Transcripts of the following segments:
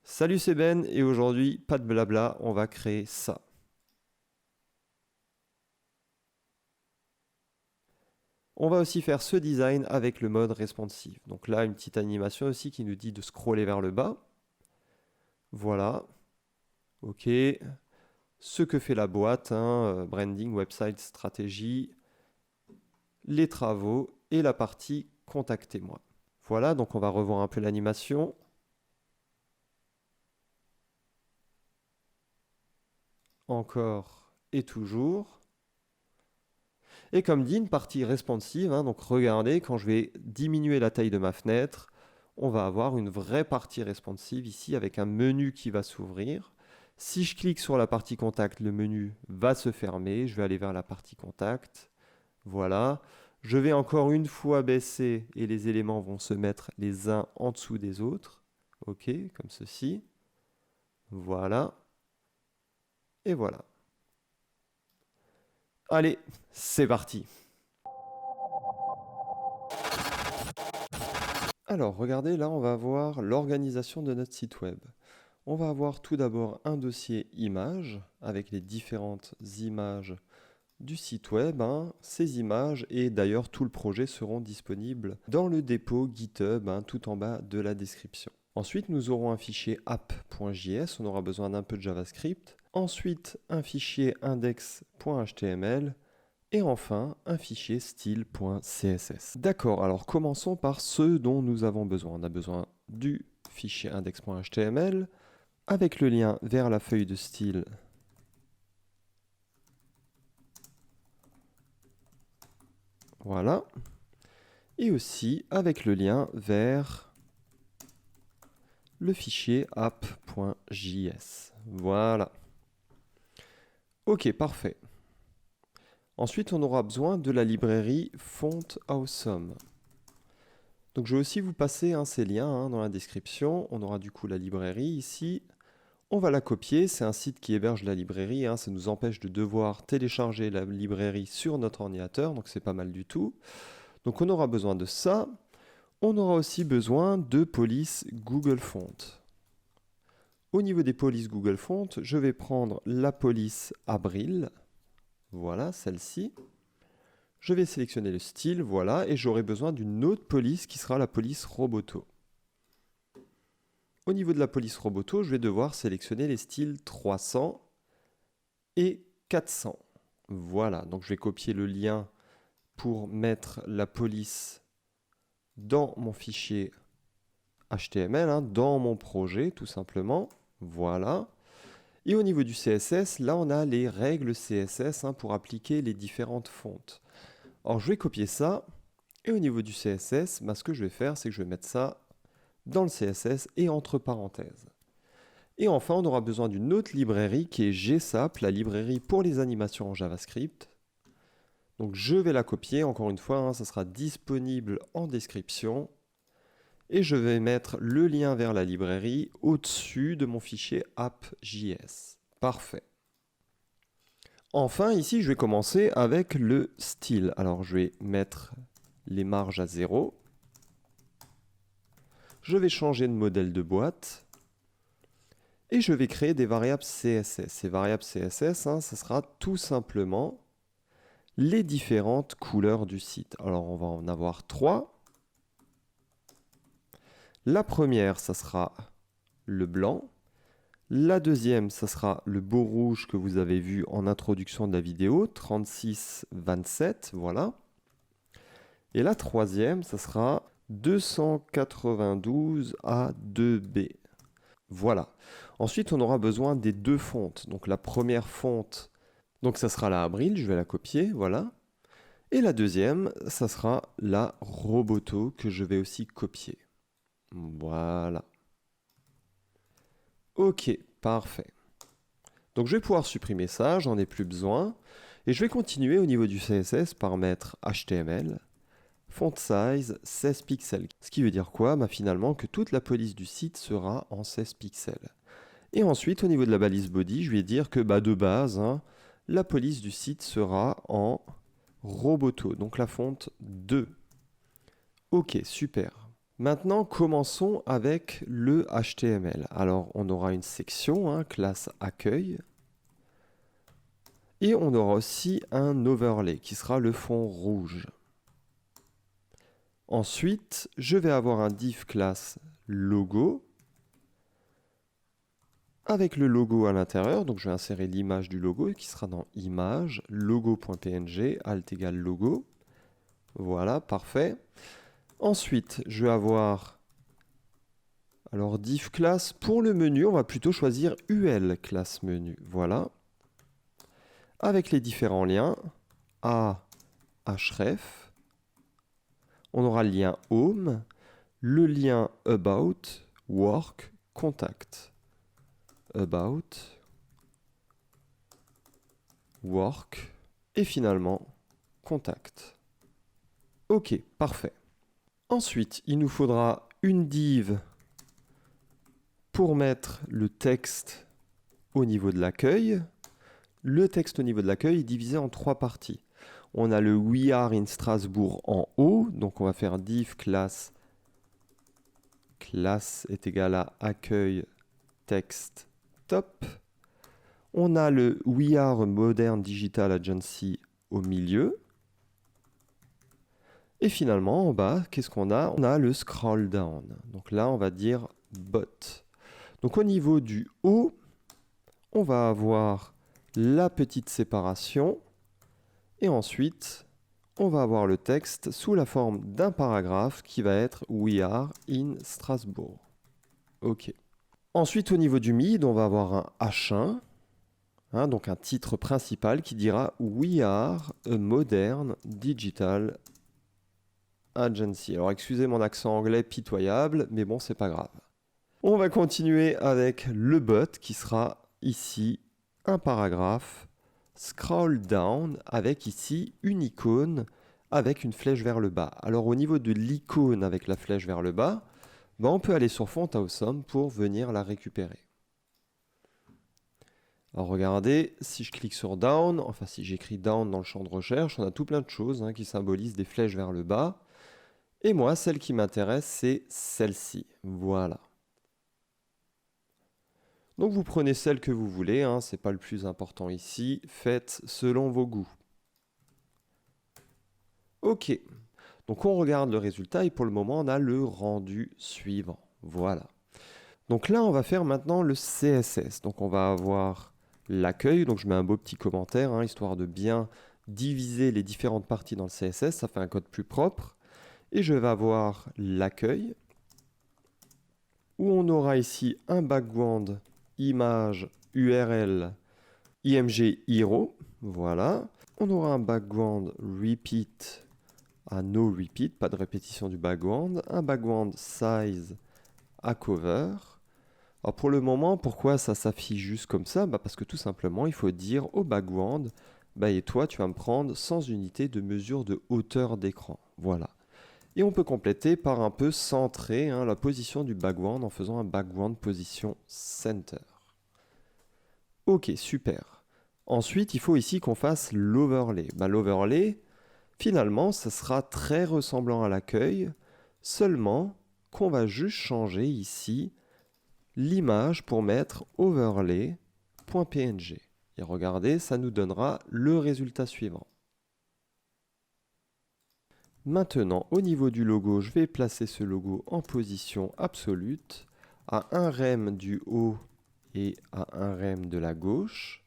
Salut, c'est Ben et aujourd'hui, pas de blabla, on va créer ça. On va aussi faire ce design avec le mode responsive. Donc là, une petite animation aussi qui nous dit de scroller vers le bas. Voilà, ok. Ce que fait la boîte, branding, website, stratégie, les travaux et la partie contactez-moi. Voilà, donc on va revoir un peu l'animation. Encore et toujours. Et comme dit, une partie responsive, donc regardez, quand je vais diminuer la taille de ma fenêtre, on va avoir une vraie partie responsive ici avec un menu qui va s'ouvrir. Si je clique sur la partie contact, le menu va se fermer. Je vais aller vers la partie contact. Voilà. Je vais encore une fois baisser et les éléments vont se mettre les uns en dessous des autres. Ok, comme ceci. Voilà. Et voilà. Allez, c'est parti. Alors, regardez, là, on va voir l'organisation de notre site web. On va avoir tout d'abord un dossier images avec les différentes images du site web. Ces images et d'ailleurs tout le projet seront disponibles dans le dépôt GitHub tout en bas de la description. Ensuite, nous aurons un fichier app.js, on aura besoin d'un peu de JavaScript. Ensuite, un fichier index.html. Et enfin, un fichier style.css. D'accord, alors commençons par ce dont nous avons besoin. On a besoin du fichier index.html avec le lien vers la feuille de style. Voilà. Et aussi avec le lien vers le fichier app.js. Voilà. Ok, parfait. Ensuite, on aura besoin de la librairie Font Awesome. Donc je vais aussi vous passer ces liens dans la description. On aura du coup la librairie ici. On va la copier, c'est un site qui héberge la librairie, ça nous empêche de devoir télécharger la librairie sur notre ordinateur, donc c'est pas mal du tout. Donc on aura besoin de ça. On aura aussi besoin de police Google Font. Au niveau des polices Google Font, je vais prendre la police Abril, voilà celle-ci. Je vais sélectionner le style, voilà, et j'aurai besoin d'une autre police qui sera la police Roboto. Au niveau de la police Roboto, je vais devoir sélectionner les styles 300 et 400. Voilà, donc je vais copier le lien pour mettre la police dans mon fichier HTML, dans mon projet tout simplement. Voilà. Et au niveau du CSS, là on a les règles CSS pour appliquer les différentes fontes. Alors je vais copier ça, et au niveau du CSS, ce que je vais faire, c'est que je vais mettre ça dans le CSS et entre parenthèses. Et enfin, on aura besoin d'une autre librairie qui est GSAP, la librairie pour les animations en JavaScript. Donc je vais la copier, encore une fois, ça sera disponible en description. Et je vais mettre le lien vers la librairie au-dessus de mon fichier app.js. Parfait. Enfin, ici, je vais commencer avec le style. Alors, je vais mettre les marges à 0. Je vais changer de modèle de boîte. Et je vais créer des variables CSS. Ces variables CSS, ça sera tout simplement les différentes couleurs du site. Alors, on va en avoir 3. La première, ça sera le blanc. La deuxième, ça sera le beau rouge que vous avez vu en introduction de la vidéo, 36-27, voilà. Et la troisième, ça sera 292 A2B. Voilà. Ensuite, on aura besoin des deux fontes. Donc la première fonte, donc ça sera la Abril, je vais la copier, voilà. Et la deuxième, ça sera la Roboto que je vais aussi copier. Voilà. Ok, parfait. Donc je vais pouvoir supprimer ça, j'en ai plus besoin. Et je vais continuer au niveau du CSS par mettre HTML, font size 16 pixels. Ce qui veut dire quoi? Finalement que toute la police du site sera en 16 pixels. Et ensuite au niveau de la balise body, je vais dire que de base, la police du site sera en Roboto, donc la fonte 2. Ok, super. Maintenant, commençons avec le HTML. Alors, on aura une section, hein, classe accueil. Et on aura aussi un overlay qui sera le fond rouge. Ensuite, je vais avoir un div class logo avec le logo à l'intérieur. Donc, je vais insérer l'image du logo qui sera dans image, logo.png, alt égale logo. Voilà, parfait. Ensuite, je vais avoir alors div class pour le menu, on va plutôt choisir UL class menu. Voilà. Avec les différents liens à href. On aura le lien home, le lien about, work, contact. About, work et finalement contact. Ok, parfait. Ensuite, il nous faudra une div pour mettre le texte au niveau de l'accueil. Le texte au niveau de l'accueil est divisé en 3 parties. On a le We are in Strasbourg en haut, donc on va faire div class est égal à accueil texte top. On a le We are Modern Digital Agency au milieu. Et finalement, en bas, qu'est-ce qu'on a? On a le scroll down. Donc là, on va dire bot. Donc au niveau du haut, on va avoir la petite séparation. Et ensuite, on va avoir le texte sous la forme d'un paragraphe qui va être We are in Strasbourg. OK. Ensuite, au niveau du mid, on va avoir un H1, hein, donc un titre principal qui dira We are a modern digital agency. Alors, excusez mon accent anglais pitoyable, mais bon, c'est pas grave. On va continuer avec le bot qui sera ici un paragraphe scroll down avec ici une icône avec une flèche vers le bas. Alors au niveau de l'icône avec la flèche vers le bas, ben on peut aller sur Font Awesome pour venir la récupérer. Alors regardez, si je clique sur down, enfin si j'écris down dans le champ de recherche, on a tout plein de choses hein, qui symbolisent des flèches vers le bas. Et moi, celle qui m'intéresse, c'est celle-ci. Voilà. Donc vous prenez celle que vous voulez, hein, ce n'est pas le plus important ici, faites selon vos goûts. Ok, donc on regarde le résultat et pour le moment on a le rendu suivant. Voilà. Donc là on va faire maintenant le CSS. Donc on va avoir l'accueil, donc je mets un beau petit commentaire, hein, histoire de bien diviser les différentes parties dans le CSS, ça fait un code plus propre. Et je vais avoir l'accueil, où on aura ici un background image URL img hero, voilà. On aura un background repeat à no repeat, pas de répétition du background, un background size à cover. Alors pour le moment, pourquoi ça s'affiche juste comme ça? Parce que tout simplement, il faut dire au background, et toi, tu vas me prendre 100 unités de mesure de hauteur d'écran. Voilà. Et on peut compléter par un peu centrer hein, la position du background en faisant un background position center. Ok, super. Ensuite, il faut ici qu'on fasse l'overlay. L'overlay, finalement, ça sera très ressemblant à l'accueil, seulement qu'on va juste changer ici l'image pour mettre overlay.png. Et regardez, ça nous donnera le résultat suivant. Maintenant, au niveau du logo, je vais placer ce logo en position absolue, à un rem du haut et à un rem de la gauche.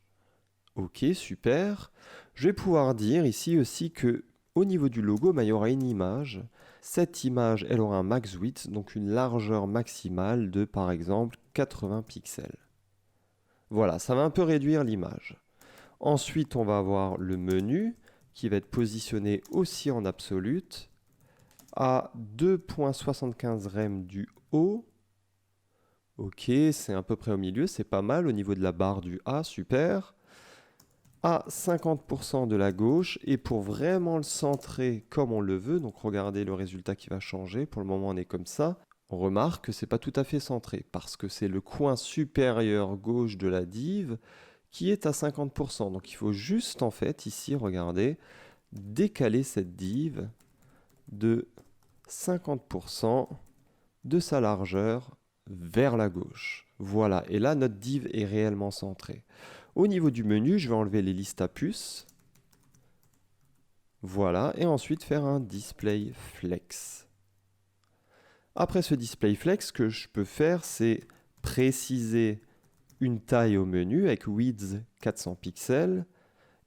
Ok, super. Je vais pouvoir dire ici aussi que au niveau du logo, il y aura une image. Cette image, elle aura un max width, donc une largeur maximale de, par exemple, 80 pixels. Voilà, ça va un peu réduire l'image. Ensuite, on va avoir le menu qui va être positionné aussi en absolute à 2.75 rem du haut. Ok, c'est à peu près au milieu, c'est pas mal au niveau de la barre du A, super. À 50% de la gauche, et pour vraiment le centrer comme on le veut, donc regardez le résultat qui va changer, pour le moment on est comme ça, on remarque que c'est pas tout à fait centré, parce que c'est le coin supérieur gauche de la div qui est à 50%. Donc il faut juste en fait, ici, regardez, décaler cette div de 50% de sa largeur vers la gauche. Voilà, et là notre div est réellement centré. Au niveau du menu, je vais enlever les listes à puces. Voilà, et ensuite faire un display flex. Après ce display flex, ce que je peux faire, c'est préciser une taille au menu avec width 400 pixels.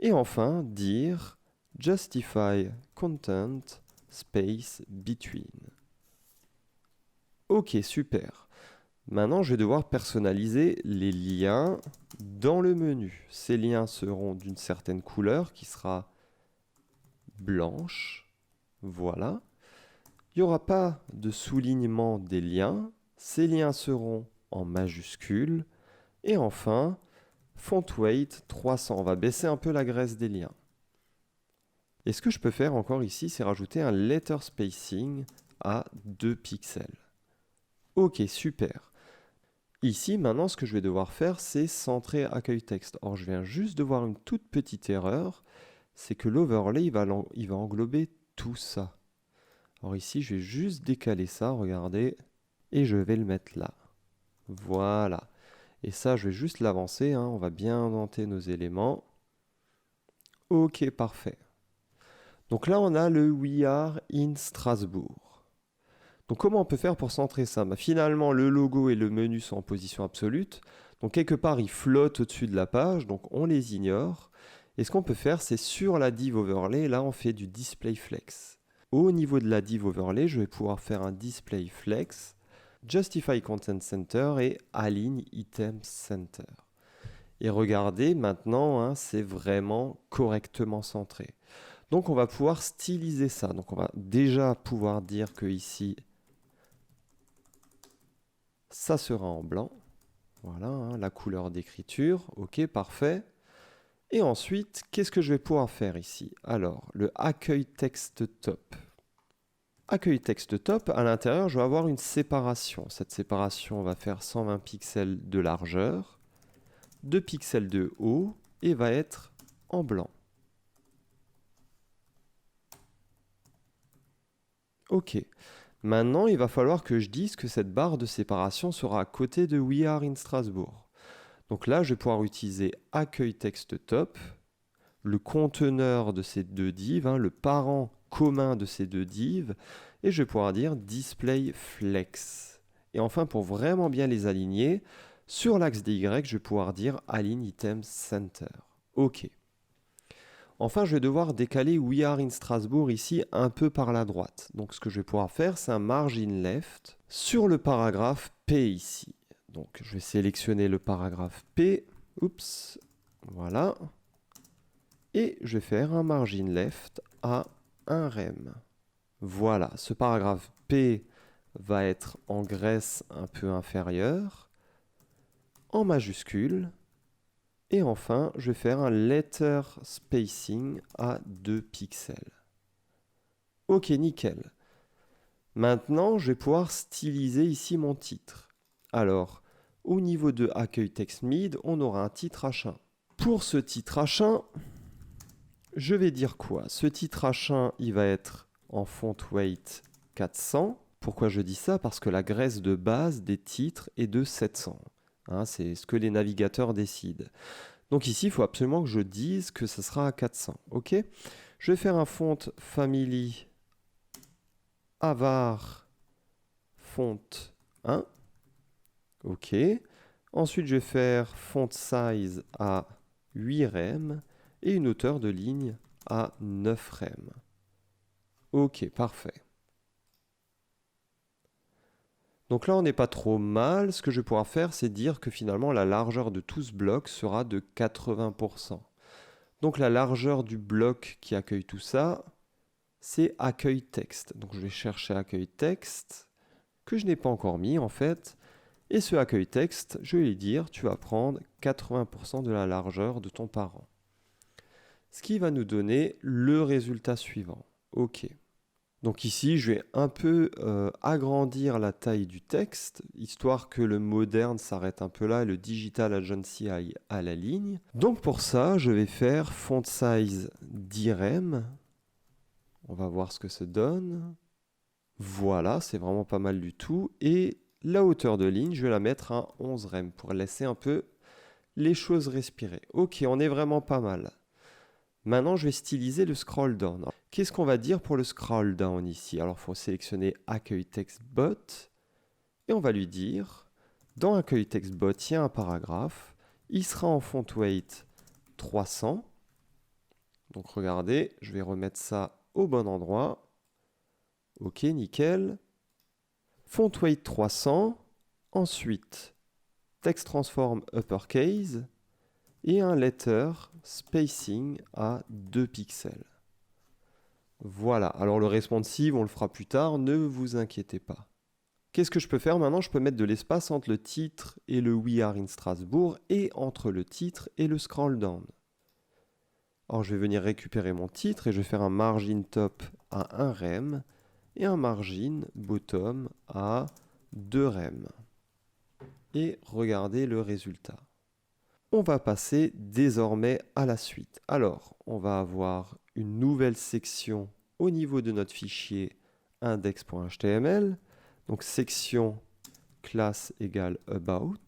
Et enfin, dire justify content space between. Ok, super. Maintenant, je vais devoir personnaliser les liens dans le menu. Ces liens seront d'une certaine couleur qui sera blanche. Voilà. Il n'y aura pas de soulignement des liens. Ces liens seront en majuscules. Et enfin, font weight 300. On va baisser un peu la graisse des liens. Et ce que je peux faire encore ici, c'est rajouter un letter spacing à 2 pixels. Ok, super. Ici, maintenant, ce que je vais devoir faire, c'est centrer accueil texte. Or, je viens juste de voir une toute petite erreur. C'est que l'overlay, il va englober tout ça. Alors ici, je vais juste décaler ça, regardez, et je vais le mettre là. Voilà. Et ça, je vais juste l'avancer, hein. On va bien indenter nos éléments. Ok, parfait. Donc là, on a le We Are in Strasbourg. Donc comment on peut faire pour centrer ça? Finalement, le logo et le menu sont en position absolue. Donc quelque part, ils flottent au-dessus de la page, donc on les ignore. Et ce qu'on peut faire, c'est sur la div overlay, là, on fait du display flex. Au niveau de la div overlay, je vais pouvoir faire un display flex, justify content center et align item center. Et regardez, maintenant, hein, c'est vraiment correctement centré. Donc on va pouvoir styliser ça. Donc on va déjà pouvoir dire que ici, ça sera en blanc. Voilà, hein, la couleur d'écriture. Ok, parfait. Et ensuite, qu'est-ce que je vais pouvoir faire ici? Alors, le accueil texte top. Accueil texte top, à l'intérieur, je vais avoir une séparation. Cette séparation va faire 120 pixels de largeur, 2 pixels de haut et va être en blanc. Ok. Maintenant, il va falloir que je dise que cette barre de séparation sera à côté de We Are in Strasbourg. Donc là, je vais pouvoir utiliser accueil texte top, le conteneur de ces deux divs, hein, le parent commun de ces deux divs, et je vais pouvoir dire display flex. Et enfin, pour vraiment bien les aligner, sur l'axe des Y, je vais pouvoir dire align item center. OK. Enfin, je vais devoir décaler We Are in Strasbourg ici un peu par la droite. Donc ce que je vais pouvoir faire, c'est un margin left sur le paragraphe P ici. Donc je vais sélectionner le paragraphe P. Oups. Voilà. Et je vais faire un margin left à 1 rem. Voilà, ce paragraphe P va être en graisse un peu inférieure, en majuscule. Et enfin, je vais faire un letter spacing à 2 pixels. Ok, nickel. Maintenant, je vais pouvoir styliser ici mon titre. Alors, au niveau de accueil text mid, on aura un titre H1. Pour ce titre H1, je vais dire quoi? Ce titre H1, il va être en font weight 400. Pourquoi je dis ça? Parce que la graisse de base des titres est de 700. Hein, c'est ce que les navigateurs décident. Donc ici, il faut absolument que je dise que ce sera à 400. Ok? Je vais faire un font family avar font 1. Ok. Ensuite, je vais faire font size à 8 rem et une hauteur de ligne à 9 rem. Ok, parfait. Donc là, on n'est pas trop mal. Ce que je vais pouvoir faire, c'est dire que finalement, la largeur de tout ce bloc sera de 80%. Donc la largeur du bloc qui accueille tout ça, c'est accueil texte. Donc je vais chercher accueil texte, que je n'ai pas encore mis en fait. Et ce accueil texte, je vais lui dire, tu vas prendre 80% de la largeur de ton parent. Ce qui va nous donner le résultat suivant. OK. Donc ici, je vais un peu agrandir la taille du texte, histoire que le moderne s'arrête un peu là et le digital agency aille à la ligne. Donc pour ça, je vais faire font size 10 rem. On va voir ce que ça donne. Voilà, c'est vraiment pas mal du tout. Et la hauteur de ligne, je vais la mettre à 11 rem pour laisser un peu les choses respirer. Ok, on est vraiment pas mal. Maintenant, je vais styliser le scroll down. Qu'est-ce qu'on va dire pour le scroll down ici? Alors, il faut sélectionner accueil text bot et on va lui dire, dans accueil text bot, il y a un paragraphe. Il sera en font weight 300. Donc, regardez, je vais remettre ça au bon endroit. Ok, nickel. Font weight 300. Ensuite, text transform uppercase et un letter spacing à 2 pixels. Voilà, alors le responsive, on le fera plus tard, ne vous inquiétez pas. Qu'est-ce que je peux faire maintenant? Je peux mettre de l'espace entre le titre et le We Are in Strasbourg et entre le titre et le scroll down. Alors je vais venir récupérer mon titre et je vais faire un margin top à 1 rem et un margin bottom à 2 rem. Et regardez le résultat. On va passer désormais à la suite. Alors, on va avoir une nouvelle section au niveau de notre fichier index.html. Donc, section classe égale about.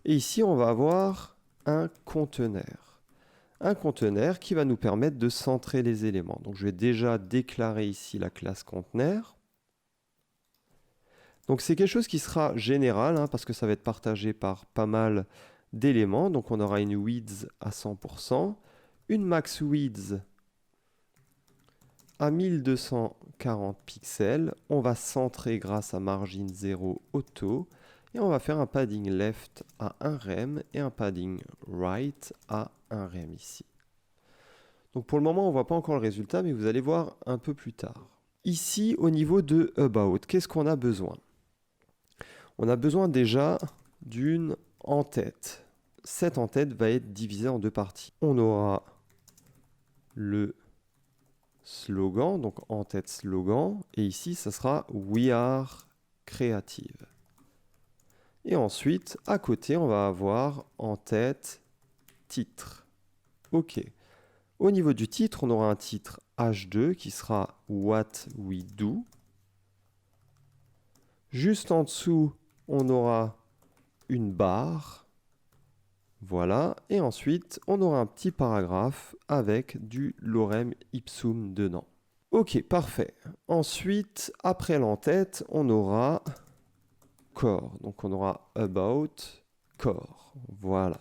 Et ici, on va avoir un conteneur. Un conteneur qui va nous permettre de centrer les éléments. Donc, je vais déjà déclarer ici la classe conteneur. Donc, c'est quelque chose qui sera général, hein, parce que ça va être partagé par pas mal d'éléments. Donc, on aura une width à 100%, une max width à 1240 pixels. On va centrer grâce à margin 0 auto. Et on va faire un padding left à 1 rem et un padding right à 1 rem ici. Donc pour le moment, on ne voit pas encore le résultat, mais vous allez voir un peu plus tard. Ici, au niveau de About, qu'est-ce qu'on a besoin? On a besoin déjà d'une en-tête. Cette en-tête va être divisée en deux parties. On aura le slogan, donc en-tête slogan, et ici, ça sera We Are Creative. Et ensuite, à côté, on va avoir en-tête titre. OK. Au niveau du titre, on aura un titre H2 qui sera What We Do. Juste en dessous, on aura une barre. Voilà. Et ensuite, on aura un petit paragraphe avec du lorem ipsum dedans. Ok, parfait. Ensuite, après l'entête, on aura core. Donc, on aura about core. Voilà.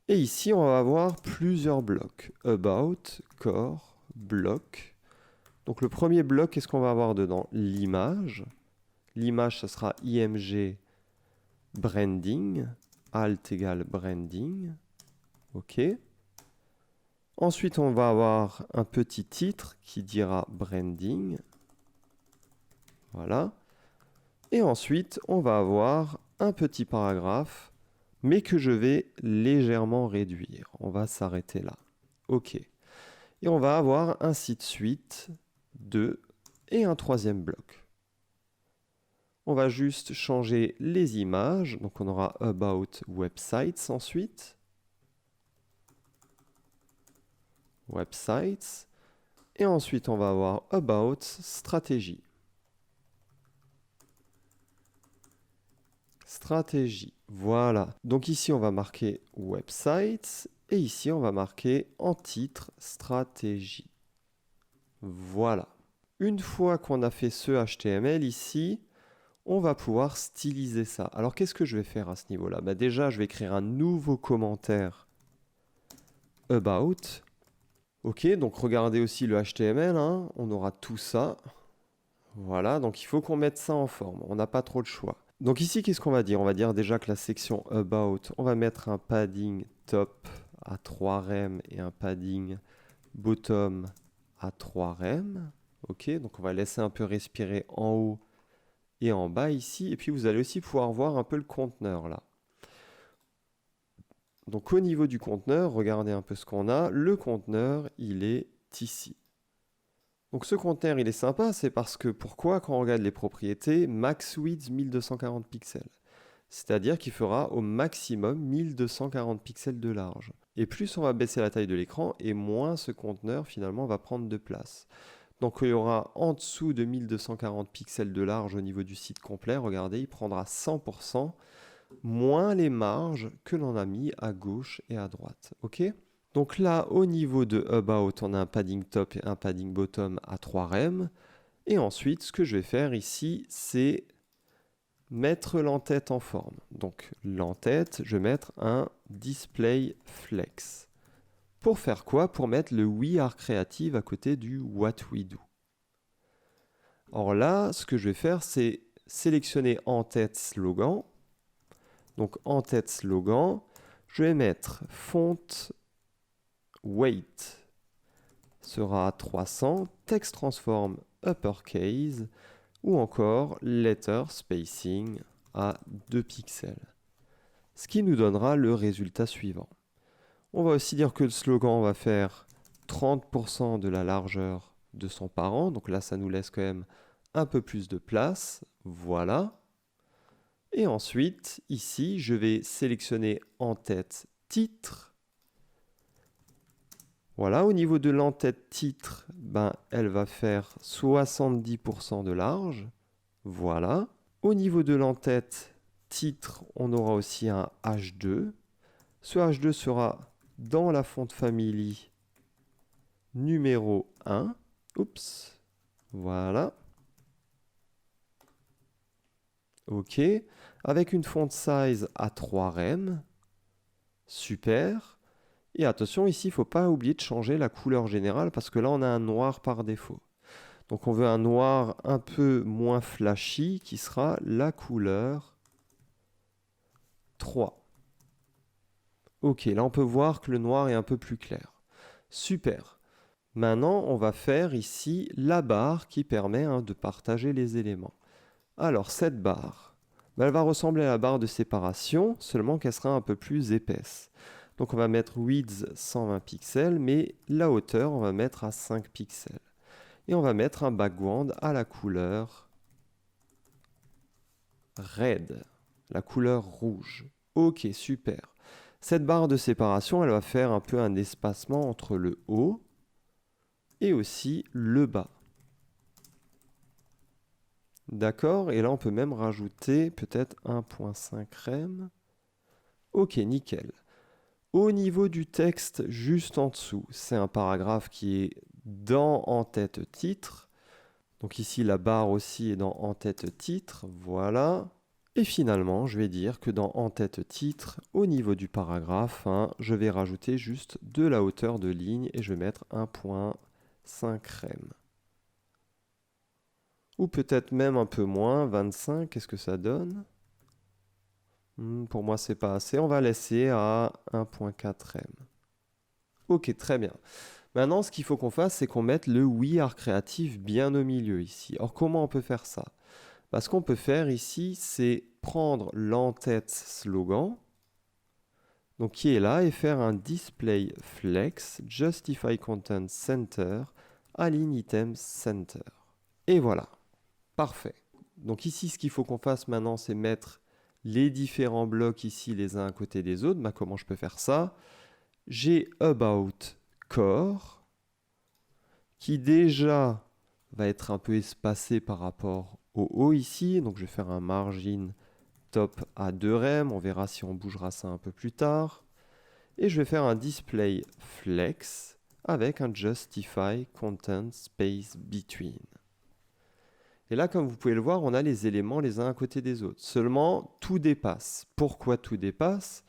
Et ici, on va avoir plusieurs blocs. About, core, bloc. Donc, le premier bloc, qu'est-ce qu'on va avoir dedans? L'image. L'image, ça sera img branding. Alt égale branding. OK. Ensuite, on va avoir un petit titre qui dira branding. Voilà. Et ensuite, on va avoir un petit paragraphe, mais que je vais légèrement réduire. On va s'arrêter là. OK. Et on va avoir ainsi de suite 2 et un troisième bloc. On va juste changer les images. Donc, on aura About Websites ensuite. Websites. Et ensuite, on va avoir About Stratégie. Stratégie. Voilà. Donc ici, on va marquer Websites. Et ici, on va marquer en titre Stratégie. Voilà. Une fois qu'on a fait ce HTML ici, on va pouvoir styliser ça. Alors, qu'est-ce que je vais faire à ce niveau-là? Déjà, je vais écrire un nouveau commentaire About. Ok, donc regardez aussi le HTML, hein. On aura tout ça. Voilà, donc il faut qu'on mette ça en forme. On n'a pas trop de choix. Donc ici, qu'est-ce qu'on va dire? On va dire déjà que la section About, on va mettre un padding top à 3 rem et un padding bottom à 3 rem. Ok, donc on va laisser un peu respirer en haut et en bas ici. Et puis vous allez aussi pouvoir voir un peu le conteneur là. Donc au niveau du conteneur, regardez un peu ce qu'on a. Le conteneur, il est ici. Donc ce conteneur, il est sympa, c'est parce que pourquoi quand on regarde les propriétés, max width 1240 pixels. C'est-à-dire qu'il fera au maximum 1240 pixels de large. Et plus on va baisser la taille de l'écran, et moins ce conteneur finalement va prendre de place. Donc il y aura en dessous de 1240 pixels de large au niveau du site complet. Regardez, il prendra 100% moins les marges que l'on a mis à gauche et à droite. OK? Donc là, au niveau de About, on a un padding top et un padding bottom à 3 rem. Et ensuite, ce que je vais faire ici, c'est mettre l'entête en forme. Donc l'entête, je vais mettre un display flex. Pour faire quoi? Pour mettre le We Are Creative à côté du What We Do. Or là, ce que je vais faire, c'est sélectionner en-tête slogan. Donc en-tête slogan, je vais mettre font weight sera à 300, text transform uppercase ou encore letter spacing à 2 pixels. Ce qui nous donnera le résultat suivant. On va aussi dire que le slogan va faire 30% de la largeur de son parent. Donc là, ça nous laisse quand même un peu plus de place. Voilà. Et ensuite, ici, je vais sélectionner en-tête titre. Voilà, au niveau de l'entête titre, elle va faire 70% de large. Voilà. Au niveau de l'entête titre, on aura aussi un H2. Ce H2 sera dans la font family numéro 1. Oups. Voilà. OK. Avec une font size à 3 rem. Super. Et attention, ici, il ne faut pas oublier de changer la couleur générale parce que là, on a un noir par défaut. Donc, on veut un noir un peu moins flashy qui sera la couleur 3. Ok, là, on peut voir que le noir est un peu plus clair. Super. Maintenant, on va faire ici la barre qui permet de partager les éléments. Alors, cette barre, elle va ressembler à la barre de séparation, seulement qu'elle sera un peu plus épaisse. Donc on va mettre width 120 pixels, mais la hauteur, on va mettre à 5 pixels. Et on va mettre un background à la couleur red, la couleur rouge. Ok, super. Cette barre de séparation, elle va faire un peu un espacement entre le haut et aussi le bas. D'accord, et là on peut même rajouter peut-être 1.5 rem. Ok, nickel. Au niveau du texte, juste en dessous, c'est un paragraphe qui est dans en-tête titre. Donc ici, la barre aussi est dans en-tête titre. Voilà. Et finalement, je vais dire que dans en-tête titre, au niveau du paragraphe, je vais rajouter juste de la hauteur de ligne et je vais mettre 1.5 rem. Ou peut-être même un peu moins, 25, qu'est-ce que ça donne? Pour moi, c'est pas assez. On va laisser à 1.4 rem. Ok, très bien. Maintenant, ce qu'il faut qu'on fasse, c'est qu'on mette le We Are Creative bien au milieu ici. Or, comment on peut faire ça? Ce qu'on peut faire ici, c'est prendre l'entête slogan, donc qui est là, et faire un display flex, justify content center, align item center. Et voilà, parfait. Donc ici, ce qu'il faut qu'on fasse maintenant, c'est mettre les différents blocs ici les uns à côté des autres. Comment je peux faire ça? J'ai about core qui déjà va être un peu espacé par rapport au haut ici. Donc je vais faire un margin top à 2 rem. On verra si on bougera ça un peu plus tard. Et je vais faire un display flex avec un justify content space between. Et là, comme vous pouvez le voir, on a les éléments les uns à côté des autres. Seulement, tout dépasse. Pourquoi tout dépasse?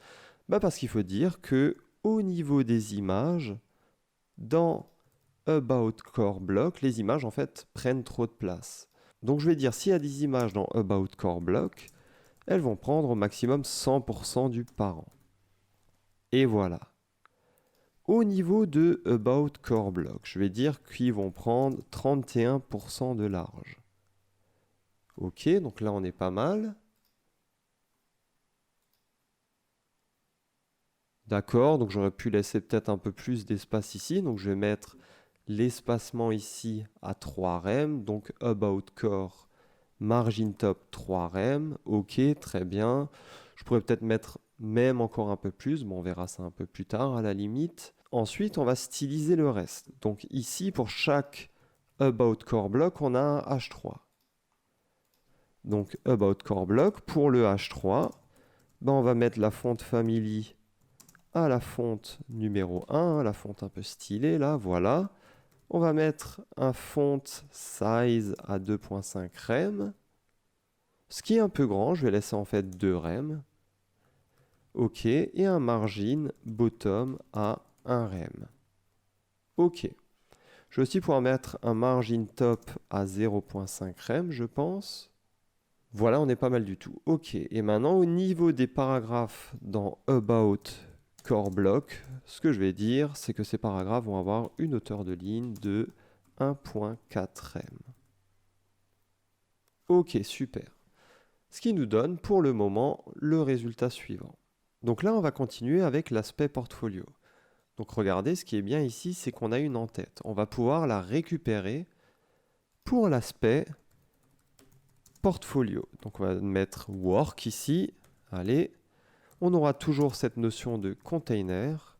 Parce qu'il faut dire que au niveau des images, dans About Core Block, les images en fait prennent trop de place. Donc je vais dire, s'il y a des images dans About Core Block, elles vont prendre au maximum 100% du parent. Et voilà. Au niveau de About Core Block, je vais dire qu'ils vont prendre 31% de large. Ok, donc là on est pas mal. D'accord, donc j'aurais pu laisser peut-être un peu plus d'espace ici. Donc je vais mettre l'espacement ici à 3 rem. Donc About Core, margin top 3 rem. Ok, très bien. Je pourrais peut-être mettre même encore un peu plus. Bon, on verra ça un peu plus tard à la limite. Ensuite, on va styliser le reste. Donc ici, pour chaque about core block, on a un h3. Donc about core block, pour le h3, ben, on va mettre la fonte family à la fonte numéro 1, la fonte un peu stylée là, voilà. On va mettre un font size à 2.5 rem, ce qui est un peu grand, je vais laisser en fait 2 rem. OK, et un margin bottom à 1 rem. OK. Je vais aussi pouvoir mettre un margin top à 0.5 rem, je pense. Voilà, on est pas mal du tout. OK, et maintenant au niveau des paragraphes dans About Core Block, ce que je vais dire, c'est que ces paragraphes vont avoir une hauteur de ligne de 1.4 rem. OK, super. Ce qui nous donne pour le moment le résultat suivant. Donc là, on va continuer avec l'aspect portfolio. Donc regardez, ce qui est bien ici, c'est qu'on a une en-tête. On va pouvoir la récupérer pour l'aspect portfolio. Donc on va mettre work ici. Allez, on aura toujours cette notion de container.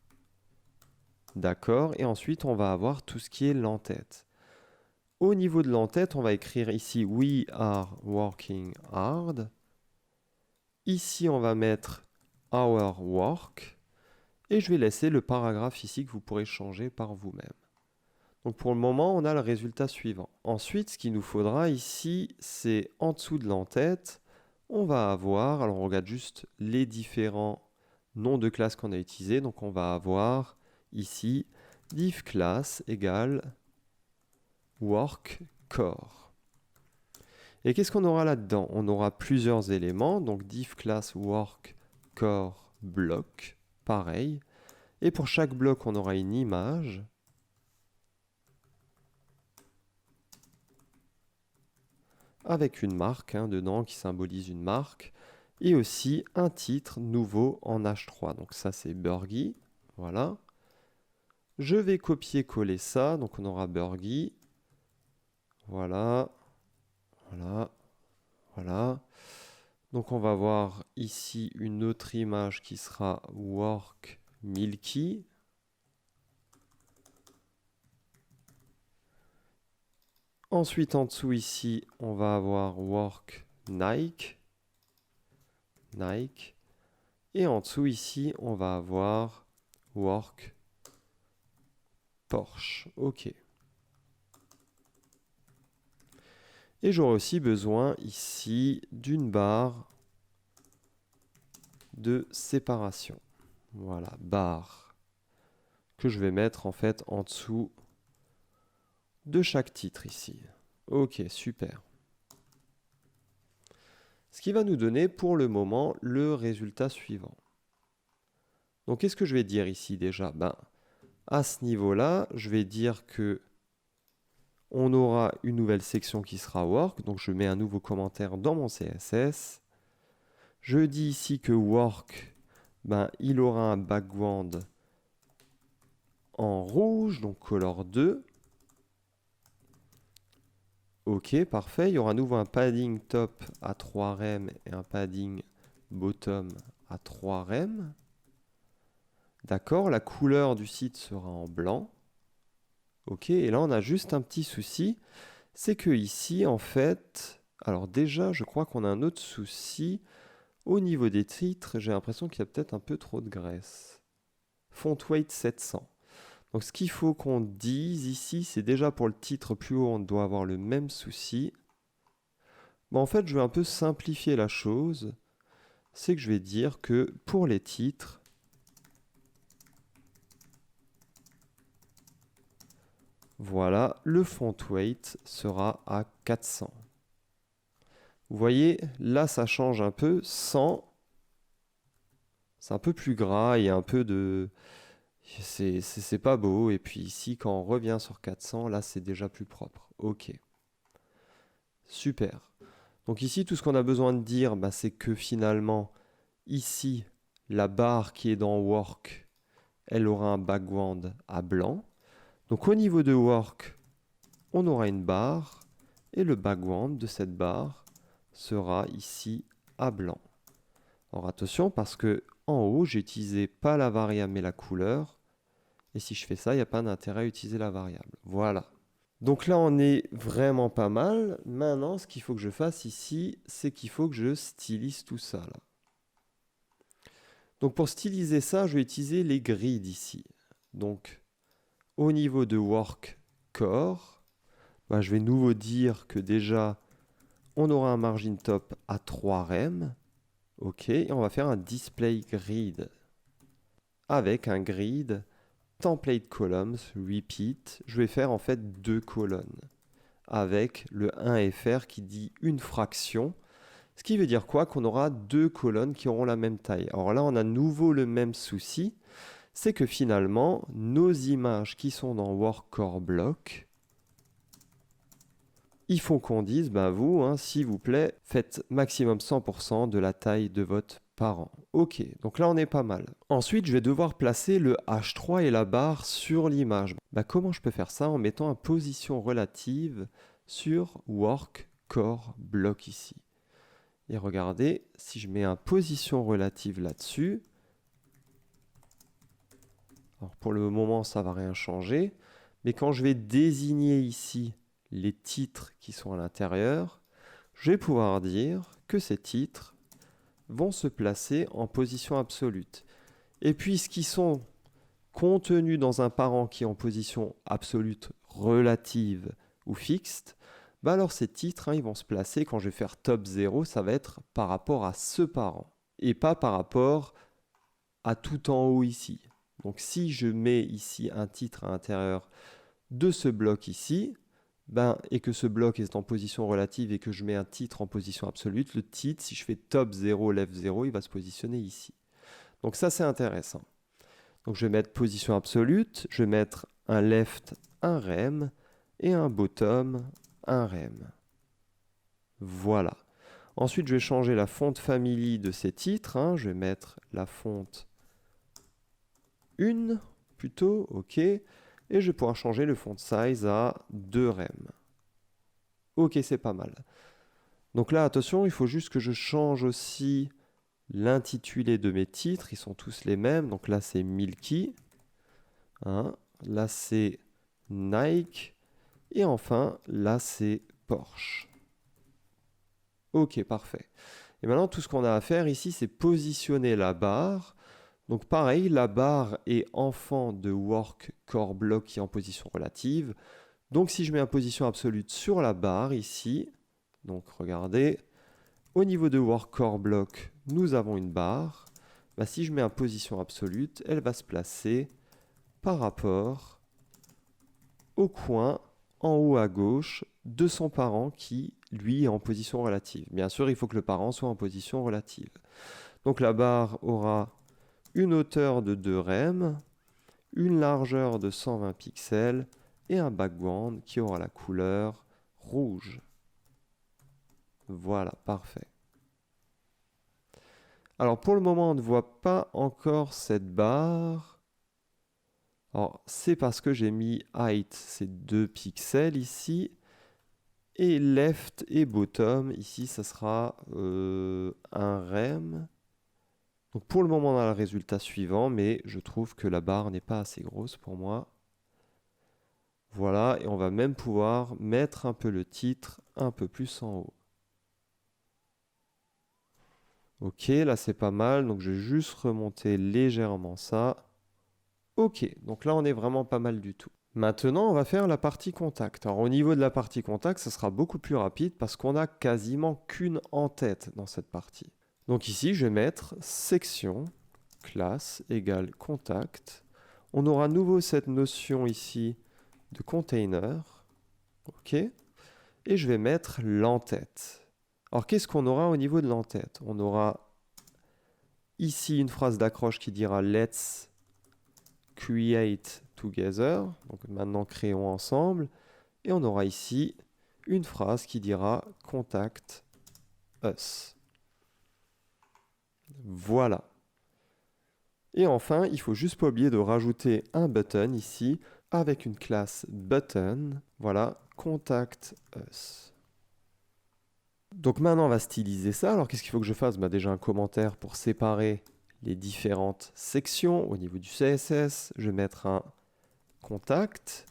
D'accord, et ensuite on va avoir tout ce qui est l'en-tête. Au niveau de l'en-tête, on va écrire ici We are working hard. Ici, on va mettre Our work. Et je vais laisser le paragraphe ici que vous pourrez changer par vous-même. Donc pour le moment, on a le résultat suivant. Ensuite, ce qu'il nous faudra ici, c'est en dessous de l'en-tête, on va avoir, alors on regarde juste les différents noms de classes qu'on a utilisés. Donc on va avoir ici div class égale work core. Et qu'est-ce qu'on aura là-dedans? On aura plusieurs éléments, donc div class work core block, pareil. Et pour chaque bloc, on aura une image. Avec une marque dedans qui symbolise une marque. Et aussi un titre nouveau en H3. Donc ça, c'est Burgy. Voilà. Je vais copier-coller ça. Donc on aura Burgy. Voilà. Voilà. Voilà. Donc on va voir ici une autre image qui sera Work Milky. Ensuite, en dessous ici, on va avoir Work Nike. Nike. Et en dessous ici, on va avoir Work Porsche. OK. Et j'aurai aussi besoin ici d'une barre de séparation. Voilà, barre que je vais mettre en fait en dessous de chaque titre ici. OK, super. Ce qui va nous donner pour le moment le résultat suivant. Donc qu'est-ce que je vais dire ici déjà? À ce niveau-là, je vais dire que on aura une nouvelle section qui sera work. Donc je mets un nouveau commentaire dans mon CSS. Je dis ici que work, il aura un background en rouge, donc color 2. OK, parfait. Il y aura à nouveau un padding top à 3 rem et un padding bottom à 3 rem. D'accord, la couleur du site sera en blanc. OK, et là on a juste un petit souci, c'est que ici en fait, alors déjà je crois qu'on a un autre souci. Au niveau des titres, j'ai l'impression qu'il y a peut-être un peu trop de graisse. Font weight 700. Donc ce qu'il faut qu'on dise ici, c'est déjà pour le titre plus haut, on doit avoir le même souci. En fait, je vais un peu simplifier la chose. C'est que je vais dire que pour les titres, voilà, le font weight sera à 400. Vous voyez, là ça change un peu. 100, c'est un peu plus gras et un peu de... C'est pas beau. Et puis ici, quand on revient sur 400, là c'est déjà plus propre. OK. Super. Donc ici, tout ce qu'on a besoin de dire, c'est que finalement, ici, la barre qui est dans work, elle aura un background à blanc. Donc au niveau de work, on aura une barre et le background de cette barre sera ici à blanc. Alors attention parce que en haut, j'ai utilisé pas la variable mais la couleur. Et si je fais ça, il n'y a pas d'intérêt à utiliser la variable. Voilà. Donc là, on est vraiment pas mal. Maintenant, ce qu'il faut que je fasse ici, c'est qu'il faut que je stylise tout ça là. Donc pour styliser ça, je vais utiliser les grids ici. Donc au niveau de Work Core, bah, je vais nouveau dire que déjà, on aura un margin top à 3 rem. OK, et on va faire un display grid avec un grid template columns repeat. Je vais faire en fait 2 colonnes avec le 1fr qui dit une fraction. Ce qui veut dire quoi? Qu'on aura 2 colonnes qui auront la même taille. Alors là, on a nouveau le même souci. C'est que finalement, nos images qui sont dans Work Core Block, il faut qu'on dise, bah vous, hein, s'il vous plaît, faites maximum 100% de la taille de votre parent. Ok, donc là on est pas mal. Ensuite, je vais devoir placer le H3 et la barre sur l'image. Bah, comment je peux faire ça? En mettant en position relative sur Work Core Block ici. Et regardez, si je mets un position relative là-dessus, alors pour le moment ça va rien changer, mais quand je vais désigner ici les titres qui sont à l'intérieur, je vais pouvoir dire que ces titres vont se placer en position absolue. Et puisqu'ils sont contenus dans un parent qui est en position absolue, relative ou fixe, bah alors ces titres, hein, ils vont se placer, quand je vais faire top 0, ça va être par rapport à ce parent, et pas par rapport à tout en haut ici. Donc si je mets ici un titre à l'intérieur de ce bloc ici, ben, et que ce bloc est en position relative et que je mets un titre en position absolue, le titre, si je fais top 0, left 0, il va se positionner ici. Donc ça, c'est intéressant. Donc je vais mettre position absolue, je vais mettre un left, un rem, et un bottom, un rem. Voilà. Ensuite, je vais changer la fonte family de ces titres. Hein. Je vais mettre la fonte 1 plutôt, ok. Et je vais pouvoir changer le font size à 2 rem. Ok, c'est pas mal. Donc là, attention, il faut juste que je change aussi l'intitulé de mes titres. Ils sont tous les mêmes. Donc là, c'est Milky. Hein. Là, c'est Nike. Et enfin, là, c'est Porsche. Ok, parfait. Et maintenant, tout ce qu'on a à faire ici, c'est positionner la barre. Donc pareil, la barre est enfant de Work Core Block qui est en position relative. Donc si je mets en position absolue sur la barre ici, donc regardez, au niveau de Work Core Block, nous avons une barre. Bah, si je mets en position absolue, elle va se placer par rapport au coin en haut à gauche de son parent qui, lui, est en position relative. Bien sûr, il faut que le parent soit en position relative. Donc la barre aura une hauteur de 2 rem, une largeur de 120 pixels et un background qui aura la couleur rouge. Voilà, parfait. Alors pour le moment, on ne voit pas encore cette barre. Alors c'est parce que j'ai mis height, c'est 2 pixels ici. Et left et bottom, ici, ça sera un rem. Donc pour le moment, on a le résultat suivant, mais je trouve que la barre n'est pas assez grosse pour moi. Voilà, et on va même pouvoir mettre un peu le titre un peu plus en haut. Ok, là c'est pas mal, donc je vais juste remonter légèrement ça. Ok, donc là on est vraiment pas mal du tout. Maintenant, on va faire la partie contact. Alors au niveau de la partie contact, ça sera beaucoup plus rapide parce qu'on n'a quasiment qu'une en-tête dans cette partie. Donc ici, je vais mettre section, classe égale contact. On aura à nouveau cette notion ici de container. Ok. Et je vais mettre l'en-tête. Alors qu'est-ce qu'on aura au niveau de l'en-tête? On aura ici une phrase d'accroche qui dira let's create together. Donc maintenant créons ensemble. Et on aura ici une phrase qui dira contact us. Voilà. Et enfin, il faut juste pas oublier de rajouter un button ici avec une classe button. Voilà, contact us. Donc maintenant, on va styliser ça. Alors, qu'est-ce qu'il faut que je fasse? Bah, déjà un commentaire pour séparer les différentes sections au niveau du CSS. Je vais mettre un contact.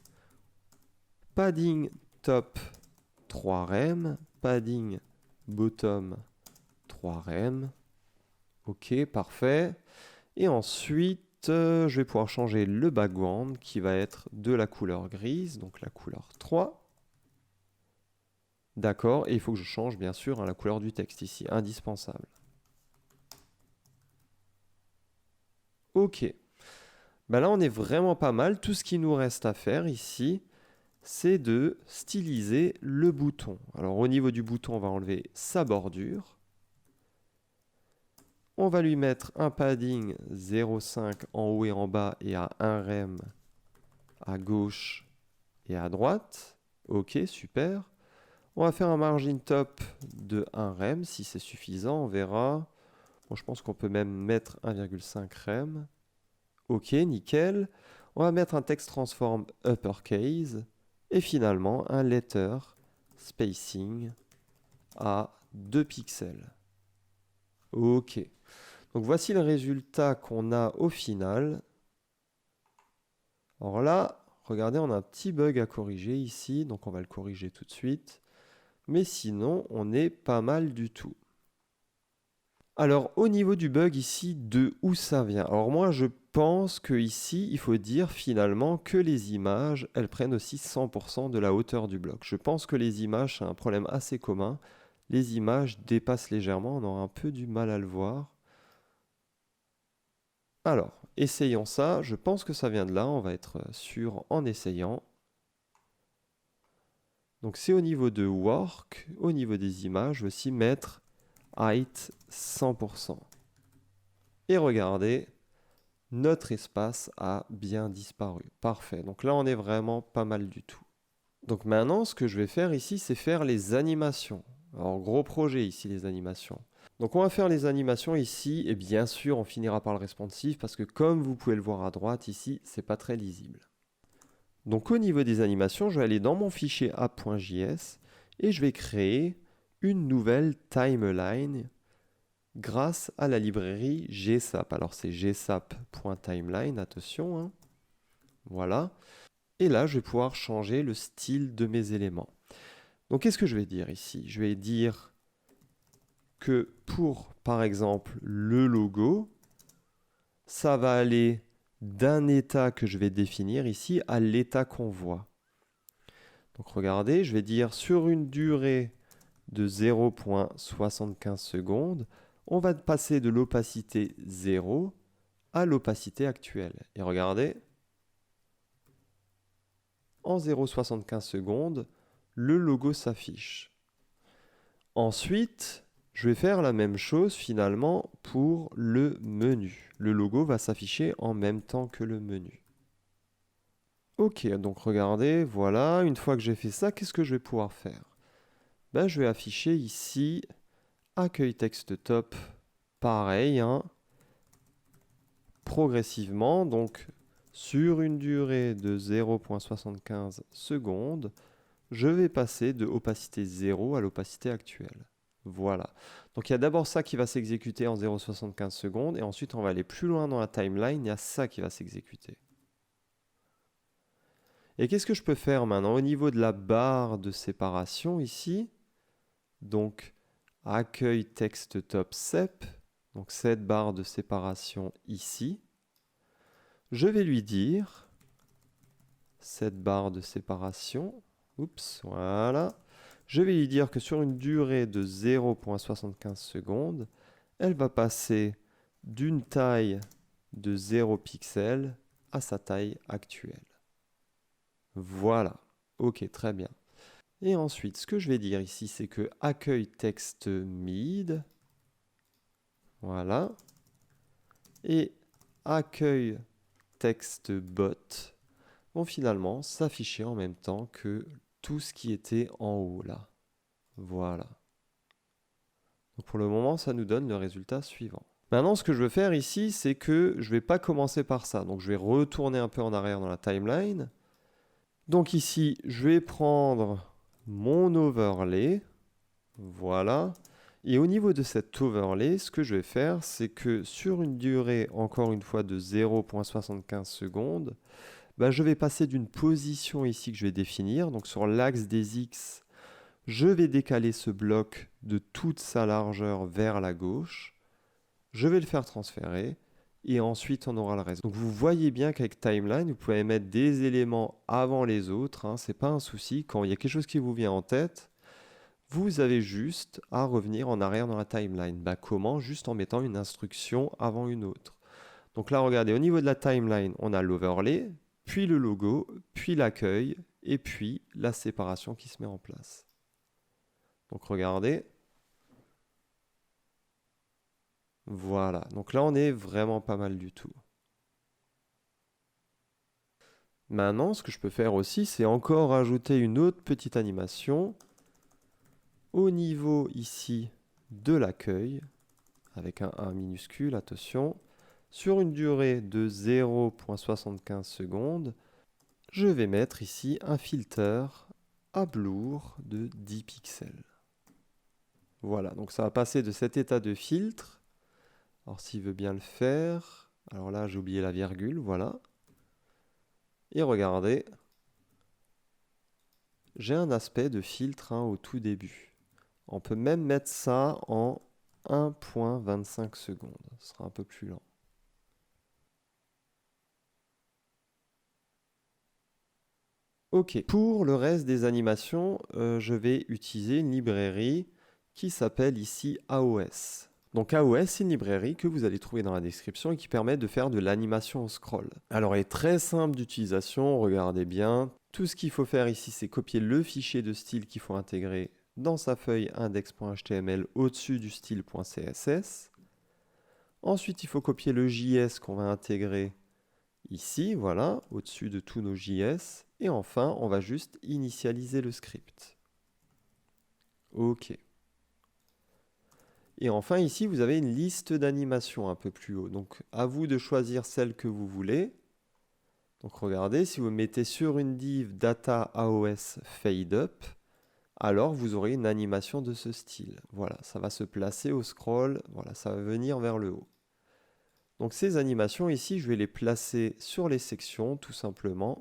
padding top 3 rem, padding bottom 3 rem. Ok, parfait. Et ensuite, je vais pouvoir changer le background qui va être de la couleur grise, donc la couleur 3. D'accord, et il faut que je change bien sûr la couleur du texte ici, indispensable. Ok. Ben là, on est vraiment pas mal. Tout ce qui nous reste à faire ici, c'est de styliser le bouton. Alors au niveau du bouton, on va enlever sa bordure. On va lui mettre un padding 0,5 en haut et en bas et à 1 rem à gauche et à droite. Ok, super. On va faire un margin top de 1 rem si c'est suffisant, on verra. Bon, je pense qu'on peut même mettre 1,5 rem. Ok, nickel. On va mettre un text transform uppercase et finalement un letter spacing à 2 pixels. Ok. Donc voici le résultat qu'on a au final. Alors là, regardez, on a un petit bug à corriger ici, donc on va le corriger tout de suite. Mais sinon, on est pas mal du tout. Alors, au niveau du bug ici, de où ça vient? Alors moi, je pense que ici, il faut dire finalement que les images, elles prennent aussi 100% de la hauteur du bloc. Je pense que les images, c'est un problème assez commun. Les images dépassent légèrement, on aura un peu du mal à le voir. Alors, essayons ça. Je pense que ça vient de là, on va être sûr en essayant. Donc c'est au niveau de work, au niveau des images, je vais aussi mettre height 100%. Et regardez, notre espace a bien disparu. Parfait. Donc là, on est vraiment pas mal du tout. Donc maintenant, ce que je vais faire ici, c'est faire les animations. Alors, gros projet ici, les animations. Donc on va faire les animations ici, et bien sûr, on finira par le responsive, parce que comme vous pouvez le voir à droite ici, c'est pas très lisible. Donc au niveau des animations, je vais aller dans mon fichier app.js, et je vais créer une nouvelle timeline grâce à la librairie GSAP. Alors c'est gsap.timeline, attention. Hein. Voilà. Et là, je vais pouvoir changer le style de mes éléments. Donc qu'est-ce que je vais dire ici? Je vais dire que pour, par exemple, le logo, ça va aller d'un état que je vais définir ici à l'état qu'on voit. Donc regardez, je vais dire sur une durée de 0,75 secondes, on va passer de l'opacité 0 à l'opacité actuelle. Et regardez, en 0,75 secondes, le logo s'affiche. Ensuite, je vais faire la même chose finalement pour le menu. Le logo va s'afficher en même temps que le menu. Ok, donc regardez, voilà, une fois que j'ai fait ça, qu'est-ce que je vais pouvoir faire? Ben, je vais afficher ici accueil texte top, pareil, hein, progressivement, donc sur une durée de 0,75 secondes, je vais passer de opacité 0 à l'opacité actuelle. Voilà. Donc il y a d'abord ça qui va s'exécuter en 0,75 secondes et ensuite on va aller plus loin dans la timeline, il y a ça qui va s'exécuter. Et qu'est-ce que je peux faire maintenant au niveau de la barre de séparation ici? Donc accueil texte top sep, donc cette barre de séparation ici. Je vais lui dire cette barre de séparation, oups, voilà. Je vais lui dire que sur une durée de 0,75 secondes, elle va passer d'une taille de 0 pixels à sa taille actuelle. Voilà. Ok, très bien. Et ensuite, ce que je vais dire ici, c'est que accueil texte mid, voilà, et accueil texte bot vont finalement s'afficher en même temps que tout ce qui était en haut là. Voilà. Donc pour le moment, ça nous donne le résultat suivant. Maintenant, ce que je veux faire ici, c'est que je ne vais pas commencer par ça. Donc je vais retourner un peu en arrière dans la timeline. Donc ici, je vais prendre mon overlay. Voilà. Et au niveau de cet overlay, ce que je vais faire, c'est que sur une durée, encore une fois, de 0,75 secondes, bah, je vais passer d'une position ici que je vais définir. Donc sur l'axe des X, je vais décaler ce bloc de toute sa largeur vers la gauche. Je vais le faire transférer. Et ensuite, on aura le reste. Donc vous voyez bien qu'avec Timeline, vous pouvez mettre des éléments avant les autres. Hein, ce n'est pas un souci. Quand il y a quelque chose qui vous vient en tête, vous avez juste à revenir en arrière dans la timeline. Bah, comment? Juste en mettant une instruction avant une autre. Donc là, regardez, au niveau de la timeline, on a l'overlay, puis le logo, puis l'accueil, et puis la séparation qui se met en place. Donc regardez. Voilà. Donc là, on est vraiment pas mal du tout. Maintenant, ce que je peux faire aussi, c'est encore ajouter une autre petite animation au niveau ici de l'accueil, avec un 1 minuscule, attention. Sur une durée de 0,75 secondes, je vais mettre ici un filter à blur de 10 pixels. Voilà, donc ça va passer de cet état de filtre. Alors s'il veut bien le faire, alors là j'ai oublié la virgule, voilà. Et regardez, j'ai un aspect de filtre au tout début. On peut même mettre ça en 1,25 secondes. Ce sera un peu plus lent. Ok, pour le reste des animations, je vais utiliser une librairie qui s'appelle ici AOS. Donc AOS, c'est une librairie que vous allez trouver dans la description et qui permet de faire de l'animation au scroll. Alors elle est très simple d'utilisation, regardez bien. Tout ce qu'il faut faire ici, c'est copier le fichier de style qu'il faut intégrer dans sa feuille index.html au-dessus du style.css. Ensuite, il faut copier le JS qu'on va intégrer ici, voilà, au-dessus de tous nos JS. Et enfin, on va juste initialiser le script. OK. Et enfin, ici, vous avez une liste d'animations un peu plus haut. Donc, à vous de choisir celle que vous voulez. Donc, regardez, si vous mettez sur une div data AOS fade up, alors vous aurez une animation de ce style. Voilà, ça va se placer au scroll. Voilà, ça va venir vers le haut. Donc, ces animations ici, je vais les placer sur les sections, tout simplement.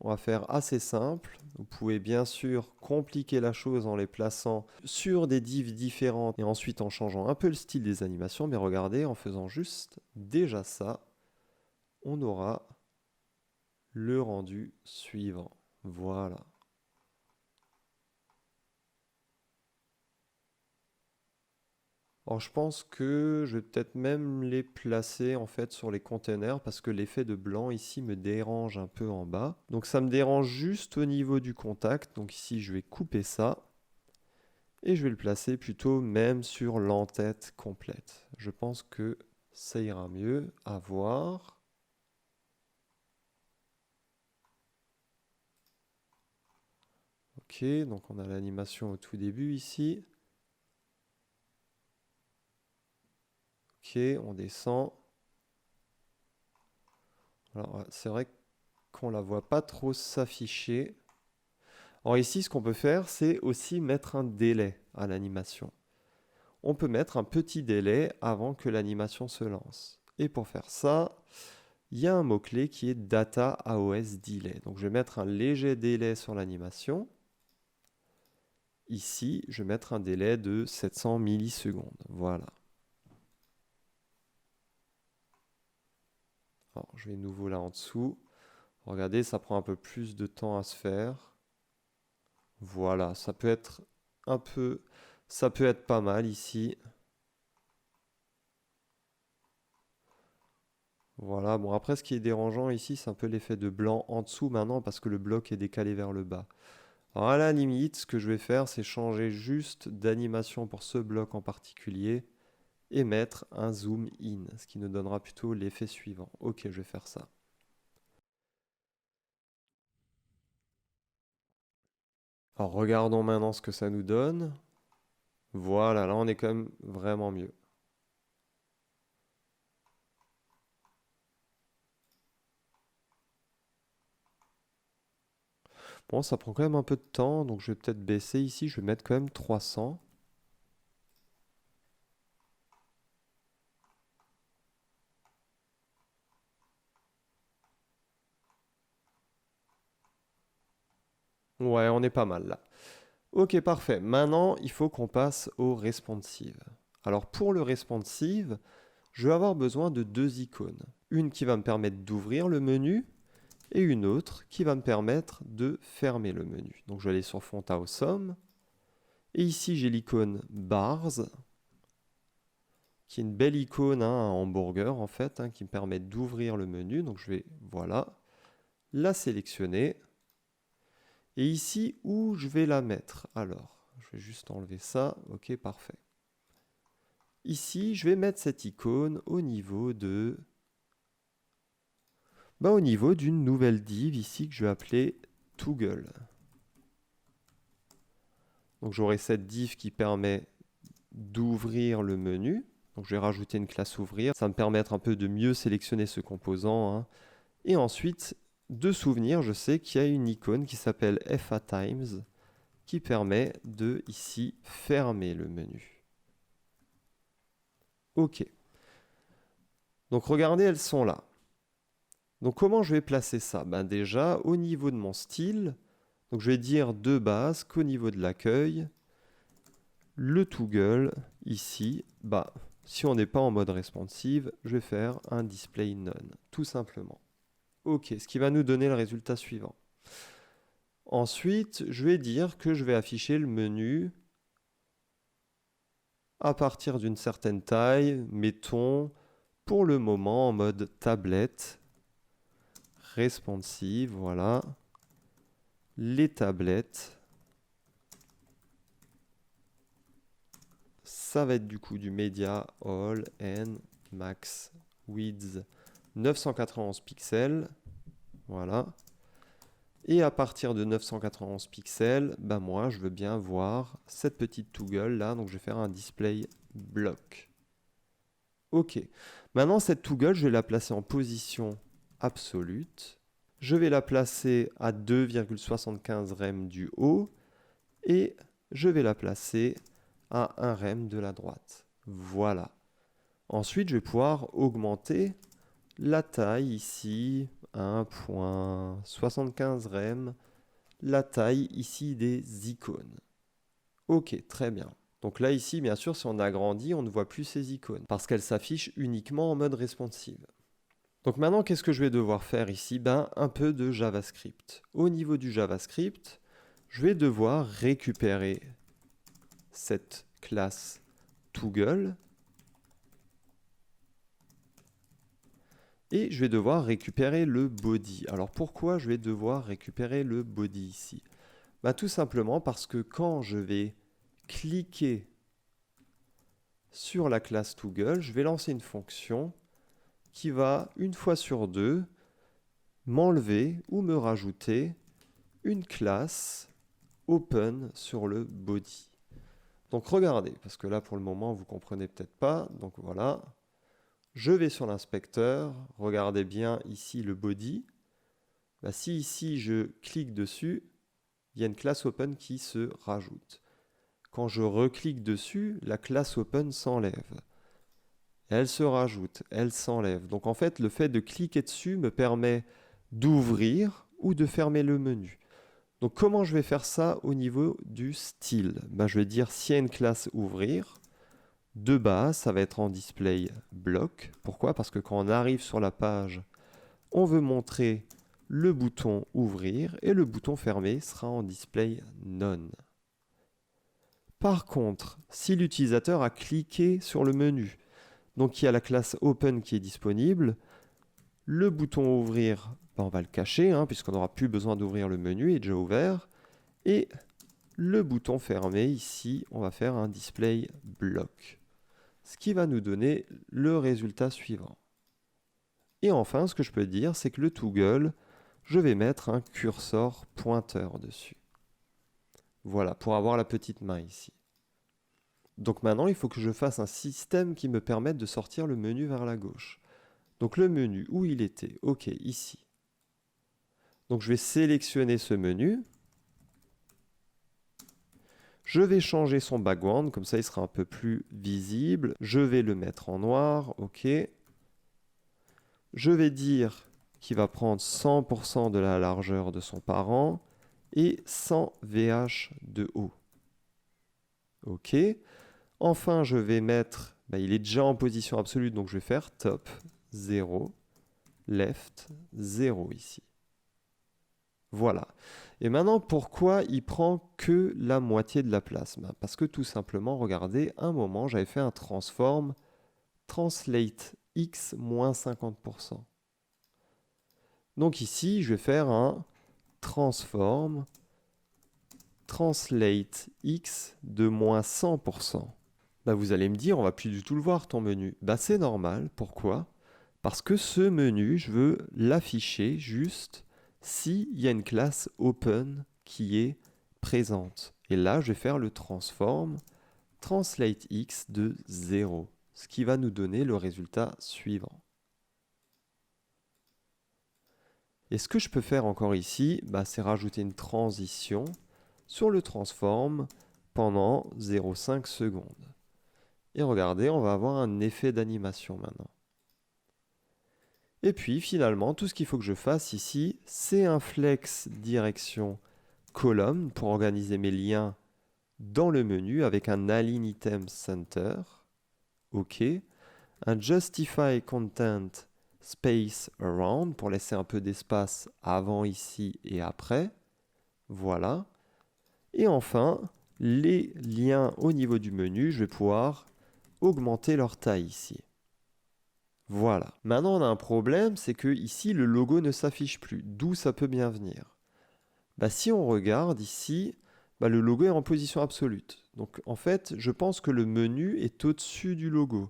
On va faire assez simple. Vous pouvez bien sûr compliquer la chose en les plaçant sur des divs différentes et ensuite en changeant un peu le style des animations. Mais regardez, en faisant juste déjà ça, on aura le rendu suivant. Voilà. Alors je pense que je vais peut-être même les placer en fait sur les containers parce que l'effet de blanc ici me dérange un peu en bas. Donc ça me dérange juste au niveau du contact. Donc ici je vais couper ça et je vais le placer plutôt même sur l'entête complète. Je pense que ça ira mieux à voir. Ok, donc on a l'animation au tout début ici. Ok, on descend. Alors c'est vrai qu'on la voit pas trop s'afficher. Alors ici, ce qu'on peut faire, c'est aussi mettre un délai à l'animation. On peut mettre un petit délai avant que l'animation se lance. Et pour faire ça, il y a un mot-clé qui est Data AOS Delay. Donc je vais mettre un léger délai sur l'animation. Ici, je vais mettre un délai de 700 millisecondes. Voilà. Alors, je vais nouveau là en dessous. Regardez, ça prend un peu plus de temps à se faire. Voilà, ça peut être ça peut être pas mal ici. Voilà, bon après ce qui est dérangeant ici, c'est un peu l'effet de blanc en dessous maintenant parce que le bloc est décalé vers le bas. Alors à la limite, ce que je vais faire, c'est changer juste d'animation pour ce bloc en particulier et mettre un zoom in, ce qui nous donnera plutôt l'effet suivant. Ok, je vais faire ça. Alors regardons maintenant ce que ça nous donne. Voilà, là on est quand même vraiment mieux. Bon, ça prend quand même un peu de temps, donc je vais peut-être baisser ici, je vais mettre quand même 300. Ouais, on est pas mal là. Ok, parfait. Maintenant, il faut qu'on passe au responsive. Alors pour le responsive, je vais avoir besoin de deux icônes. Une qui va me permettre d'ouvrir le menu et une autre qui va me permettre de fermer le menu. Donc je vais aller sur Font Awesome. Et ici, j'ai l'icône Bars, qui est une belle icône, un hamburger en fait, qui me permet d'ouvrir le menu. Donc je vais, voilà, la sélectionner. Et ici, où je vais la mettre? Alors, je vais juste enlever ça. Ok, parfait. Ici, je vais mettre cette icône au niveau de... au niveau d'une nouvelle div ici que je vais appeler Toggle. Donc j'aurai cette div qui permet d'ouvrir le menu. Donc je vais rajouter une classe ouvrir. Ça va me permettre un peu de mieux sélectionner ce composant. Et ensuite, de souvenir, je sais qu'il y a une icône qui s'appelle FATimes qui permet de ici fermer le menu. Ok. Donc regardez, elles sont là. Donc comment je vais placer ça? Déjà, au niveau de mon style, donc je vais dire de base qu'au niveau de l'accueil, le Toggle, ici, si on n'est pas en mode responsive, je vais faire un display none, tout simplement. Ok, ce qui va nous donner le résultat suivant. Ensuite, je vais dire que je vais afficher le menu à partir d'une certaine taille, mettons pour le moment en mode tablette, responsive, voilà. Les tablettes, ça va être du coup du Media All and Max Width 991 pixels, voilà. Et à partir de 991 pixels, moi je veux bien voir cette petite toggle là, donc je vais faire un display block. Ok, maintenant cette toggle, je vais la placer en position absolue. Je vais la placer à 2,75 rem du haut et je vais la placer à 1 rem de la droite. Voilà. Ensuite, je vais pouvoir augmenter la taille ici, 1,75 rem, la taille ici des icônes. Ok, très bien. Donc là, ici, bien sûr, si on agrandit, on ne voit plus ces icônes parce qu'elles s'affichent uniquement en mode responsive. Donc maintenant, qu'est-ce que je vais devoir faire ici? Un peu de JavaScript. Au niveau du JavaScript, je vais devoir récupérer cette classe Toggle et je vais devoir récupérer le body. Alors pourquoi je vais devoir récupérer le body ici? Tout simplement parce que quand je vais cliquer sur la classe Toggle, je vais lancer une fonction qui va, une fois sur deux, m'enlever ou me rajouter une classe open sur le body. Donc regardez, parce que là pour le moment vous comprenez peut-être pas, donc voilà. Je vais sur l'inspecteur, regardez bien ici le body. Si ici je clique dessus, il y a une classe open qui se rajoute. Quand je reclique dessus, la classe open s'enlève. Elle se rajoute, elle s'enlève. Donc en fait, le fait de cliquer dessus me permet d'ouvrir ou de fermer le menu. Donc comment je vais faire ça au niveau du style? Je vais dire s'il y a une classe ouvrir, de base, ça va être en display block. Pourquoi? Parce que quand on arrive sur la page, on veut montrer le bouton ouvrir et le bouton fermer sera en display none. Par contre, si l'utilisateur a cliqué sur le menu, donc il y a la classe open qui est disponible, le bouton ouvrir, on va le cacher, puisqu'on n'aura plus besoin d'ouvrir le menu, il est déjà ouvert. Et le bouton fermé, ici, on va faire un display block. Ce qui va nous donner le résultat suivant. Et enfin, ce que je peux dire, c'est que le Toggle, je vais mettre un curseur pointeur dessus. Voilà, pour avoir la petite main ici. Donc maintenant, il faut que je fasse un système qui me permette de sortir le menu vers la gauche. Donc le menu, où il était? Ok, ici. Donc je vais sélectionner ce menu. Je vais changer son background, comme ça il sera un peu plus visible. Je vais le mettre en noir, ok. Je vais dire qu'il va prendre 100% de la largeur de son parent et 100 VH de haut. OK. Enfin, je vais mettre, il est déjà en position absolue, donc je vais faire top 0, left 0 ici. Voilà. Et maintenant, pourquoi il prend que la moitié de la place? Parce que tout simplement, regardez, un moment, j'avais fait un transform translate x moins 50%. Donc ici, je vais faire un transform translate x de moins 100%. Vous allez me dire, on va plus du tout le voir ton menu. C'est normal. Pourquoi? Parce que ce menu, je veux l'afficher juste s'il y a une classe open qui est présente. Et là, je vais faire le transform translate x de 0, ce qui va nous donner le résultat suivant. Et ce que je peux faire encore ici, c'est rajouter une transition sur le transform pendant 0,5 secondes. Et regardez, on va avoir un effet d'animation maintenant. Et puis finalement, tout ce qu'il faut que je fasse ici, c'est un flex direction colonne pour organiser mes liens dans le menu avec un align item center. OK. Un justify content space around pour laisser un peu d'espace avant ici et après. Voilà. Et enfin, les liens au niveau du menu, je vais pouvoir augmenter leur taille ici. Voilà. Maintenant, on a un problème, c'est que ici, le logo ne s'affiche plus. D'où ça peut bien venir? Si on regarde ici, le logo est en position absolue. Donc, en fait, je pense que le menu est au-dessus du logo.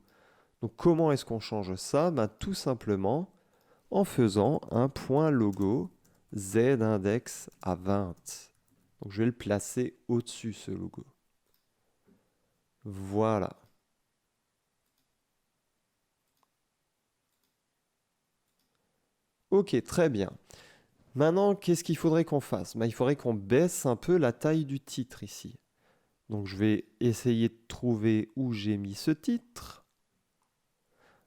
Donc, comment est-ce qu'on change ça? Tout simplement en faisant un point logo z-index à 20. Donc, je vais le placer au-dessus, ce logo. Voilà. Ok, très bien. Maintenant, qu'est-ce qu'il faudrait qu'on fasse? Il faudrait qu'on baisse un peu la taille du titre ici. Donc, je vais essayer de trouver où j'ai mis ce titre.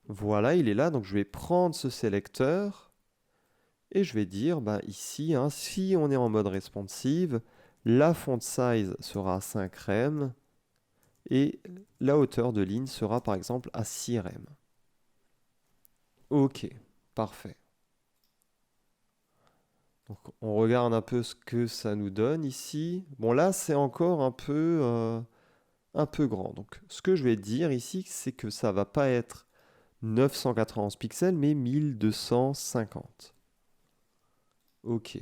Voilà, il est là. Donc, je vais prendre ce sélecteur et je vais dire, ici, si on est en mode responsive, la font size sera à 5 rem et la hauteur de ligne sera par exemple à 6 rem. Ok, parfait. Donc, on regarde un peu ce que ça nous donne ici. Bon, là, c'est encore un peu grand. Donc, ce que je vais dire ici, c'est que ça va pas être 991 pixels, mais 1250. Ok.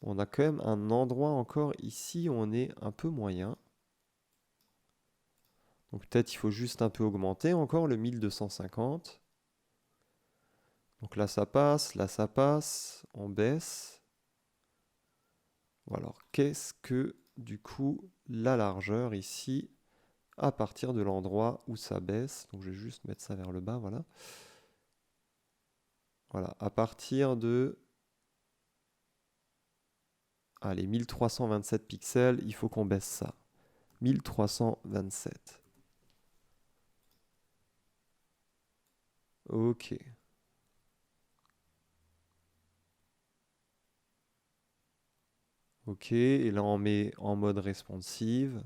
On a quand même un endroit encore ici où on est un peu moyen. Donc, peut-être il faut juste un peu augmenter encore le 1250. Donc là, ça passe, on baisse. Bon, alors, qu'est-ce que, du coup, la largeur ici, à partir de l'endroit où ça baisse? Donc, je vais juste mettre ça vers le bas, voilà. Voilà, à partir de... Allez, 1327 pixels, il faut qu'on baisse ça. 1327. Ok. Ok, et là on met en mode responsive.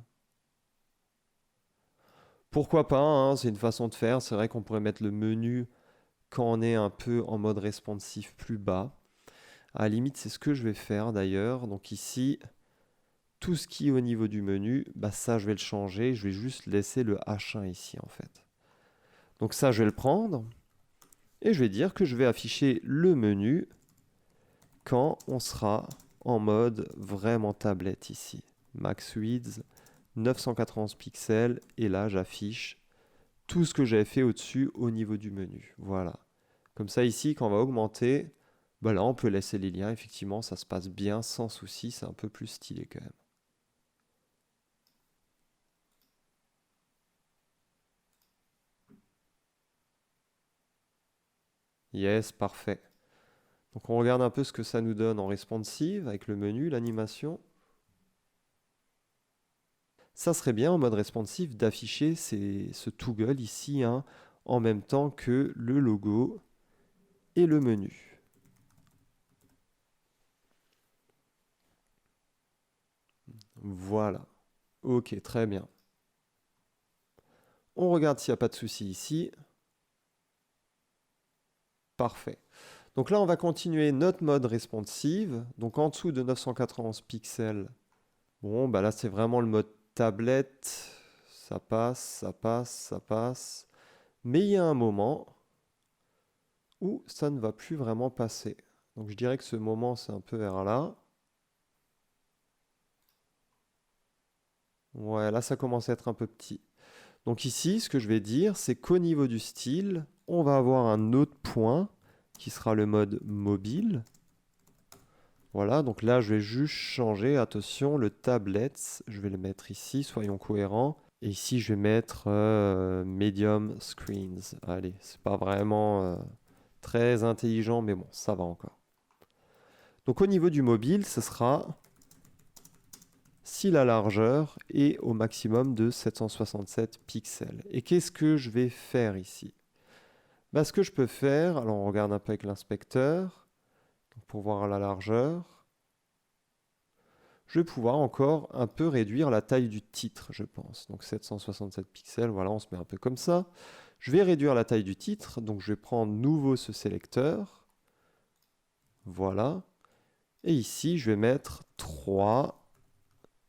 Pourquoi pas, hein, c'est une façon de faire. C'est vrai qu'on pourrait mettre le menu quand on est un peu en mode responsive plus bas. À la limite, c'est ce que je vais faire d'ailleurs. Donc ici, tout ce qui est au niveau du menu, ça je vais le changer. Je vais juste laisser le H1 ici en fait. Donc ça, je vais le prendre. Et je vais dire que je vais afficher le menu quand on sera en mode vraiment tablette ici. Max width, 991 pixels. Et là, j'affiche tout ce que j'avais fait au-dessus au niveau du menu. Voilà. Comme ça, ici, quand on va augmenter, là, on peut laisser les liens. Effectivement, ça se passe bien sans souci. C'est un peu plus stylé quand même. Yes, parfait. Donc on regarde un peu ce que ça nous donne en responsive avec le menu, l'animation. Ça serait bien en mode responsive d'afficher ce toggle ici en même temps que le logo et le menu. Voilà. Ok, très bien. On regarde s'il n'y a pas de souci ici. Parfait. Donc là, on va continuer notre mode responsive. Donc en dessous de 991 pixels, bon, bah là, c'est vraiment le mode tablette. Ça passe, ça passe, ça passe. Mais il y a un moment où ça ne va plus vraiment passer. Donc je dirais que ce moment, c'est un peu vers là. Ouais, là, ça commence à être un peu petit. Donc ici, ce que je vais dire, c'est qu'au niveau du style, on va avoir un autre point qui sera le mode mobile. Voilà, donc là, je vais juste changer, attention, le tablets, je vais le mettre ici, soyons cohérents. Et ici, je vais mettre medium screens. Allez, c'est pas vraiment très intelligent, mais bon, ça va encore. Donc au niveau du mobile, ce sera si la largeur est au maximum de 767 pixels. Et qu'est-ce que je vais faire ici? Bah, ce que je peux faire, alors on regarde un peu avec l'inspecteur, pour voir la largeur. Je vais pouvoir encore un peu réduire la taille du titre, je pense. Donc 767 pixels, voilà, on se met un peu comme ça. Je vais réduire la taille du titre, donc je vais prendre nouveau ce sélecteur. Voilà. Et ici, je vais mettre 3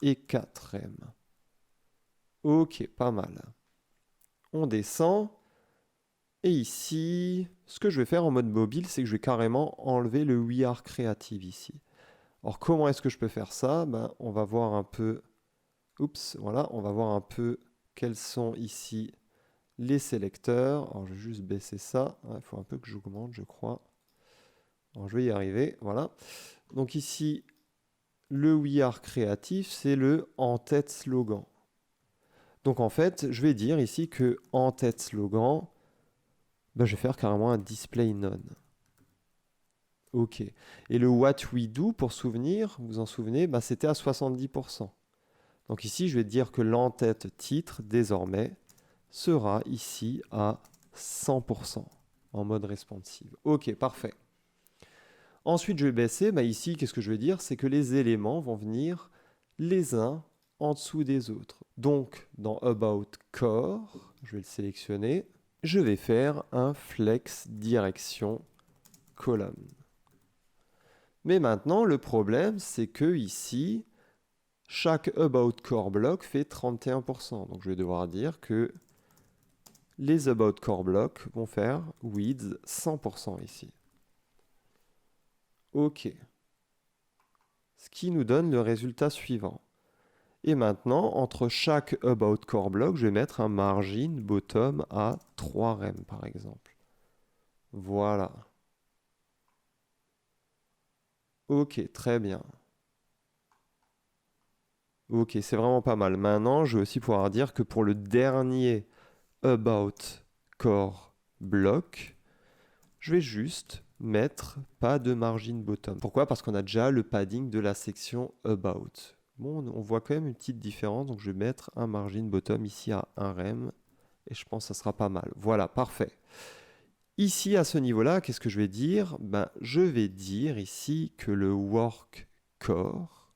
et 4 M. Ok, pas mal. On descend. Et ici, ce que je vais faire en mode mobile, c'est que je vais carrément enlever le We Are Creative ici. Alors comment est-ce que je peux faire ça? Ben, on va voir un peu. Oups, voilà, on va voir un peu quels sont ici les sélecteurs. Alors je vais juste baisser ça. Il faut un peu que j'augmente, je crois. Alors je vais y arriver, voilà. Donc ici, le We Are Creative, c'est le en-tête slogan. Donc en fait, je vais dire ici que en-tête slogan, ben, je vais faire carrément un display none. Ok. Et le what we do, pour souvenir, vous vous en souvenez, ben, c'était à 70%. Donc ici, je vais dire que l'entête titre, désormais, sera ici à 100% en mode responsive. Ok, parfait. Ensuite, je vais baisser. Ben, ici, qu'est-ce que je vais dire? C'est que les éléments vont venir les uns en dessous des autres. Donc, dans About Core, je vais le sélectionner. Je vais faire un flex direction colonne. Mais maintenant, le problème, c'est que ici, chaque About Core block fait 31%. Donc je vais devoir dire que les About Core blocks vont faire width 100% ici. OK. Ce qui nous donne le résultat suivant. Et maintenant, entre chaque About Core block, je vais mettre un margin bottom à 3 rem par exemple. Voilà. Ok, très bien. Ok, c'est vraiment pas mal. Maintenant, je vais aussi pouvoir dire que pour le dernier About Core block, je vais juste mettre pas de margin bottom. Pourquoi? Parce qu'on a déjà le padding de la section About. Bon, on voit quand même une petite différence, donc je vais mettre un margin bottom ici à 1 rem, et je pense que ça sera pas mal. Voilà, parfait. Ici, à ce niveau-là, qu'est-ce que je vais dire? Ben, je vais dire ici que le work core,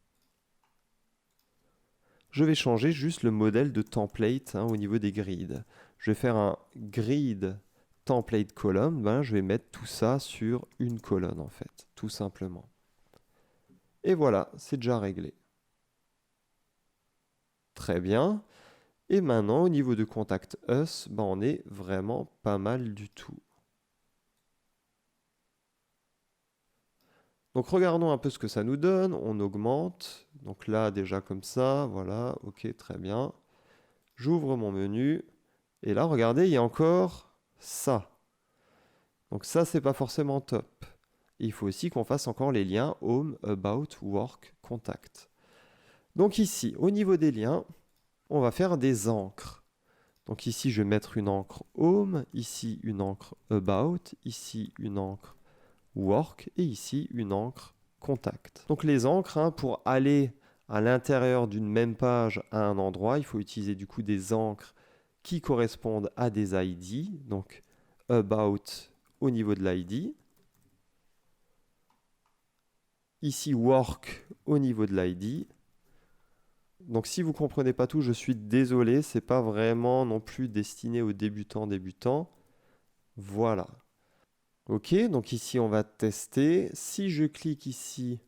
je vais changer juste le modèle de template au niveau des grids. Je vais faire un grid template column, ben, je vais mettre tout ça sur une colonne en fait, tout simplement. Et voilà, c'est déjà réglé. Très bien. Et maintenant, au niveau de contact us, ben, on est vraiment pas mal du tout. Donc regardons un peu ce que ça nous donne. On augmente. Donc là, déjà comme ça, voilà, ok, très bien. J'ouvre mon menu. Et là, regardez, il y a encore ça. Donc ça, c'est pas forcément top. Et il faut aussi qu'on fasse encore les liens Home, About, Work, Contact. Donc ici, au niveau des liens, on va faire des encres. Donc ici, je vais mettre une encre Home, ici une encre About, ici une encre Work et ici une encre Contact. Donc les encres, pour aller à l'intérieur d'une même page à un endroit, il faut utiliser du coup des encres qui correspondent à des ID. Donc About au niveau de l'ID. Ici Work au niveau de l'ID. Donc si vous ne comprenez pas tout, je suis désolé, c'est pas vraiment non plus destiné aux débutants. Voilà. Ok, donc ici on va tester. Si je clique ici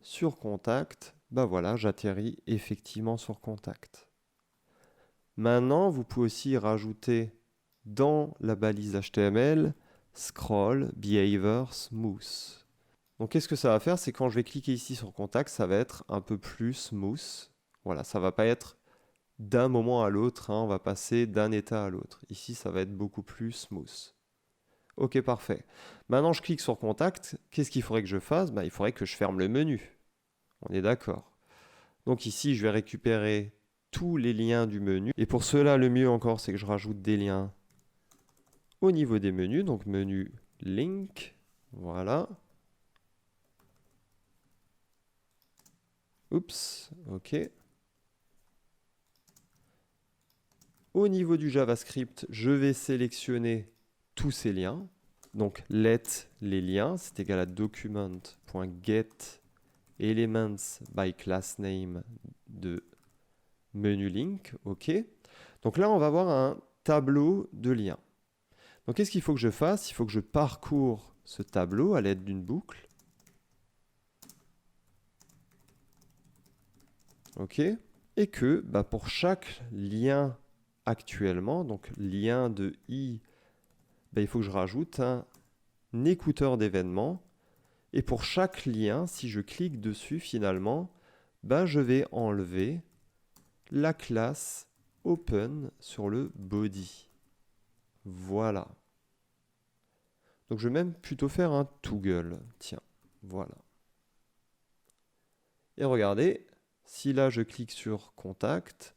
sur Contact, bah voilà, j'atterris effectivement sur Contact. Maintenant, vous pouvez aussi rajouter dans la balise HTML Scroll, Behavior, Smooth. Donc qu'est-ce que ça va faire? C'est quand je vais cliquer ici sur Contact, ça va être un peu plus smooth. Voilà, ça va pas être d'un moment à l'autre, hein, on va passer d'un état à l'autre. Ici, ça va être beaucoup plus smooth. Ok, parfait. Maintenant, je clique sur Contact. Qu'est-ce qu'il faudrait que je fasse? Il faudrait que je ferme le menu. On est d'accord. Donc ici, je vais récupérer tous les liens du menu. Et pour cela, le mieux encore, c'est que je rajoute des liens au niveau des menus. Donc menu Link. Voilà. Oups, ok. Au niveau du JavaScript, je vais sélectionner tous ces liens. Donc let les liens, c'est égal à document.get elements by class name de menu link. Ok. Donc là, on va avoir un tableau de liens. Donc qu'est-ce qu'il faut que je fasse? Il faut que je parcours ce tableau à l'aide d'une boucle. Ok. Et que pour chaque lien actuellement, donc lien de i, il faut que je rajoute un écouteur d'événements. Et pour chaque lien, si je clique dessus finalement, je vais enlever la classe open sur le body. Voilà. Donc je vais même plutôt faire un toggle. Tiens, voilà. Et regardez, si là je clique sur contact,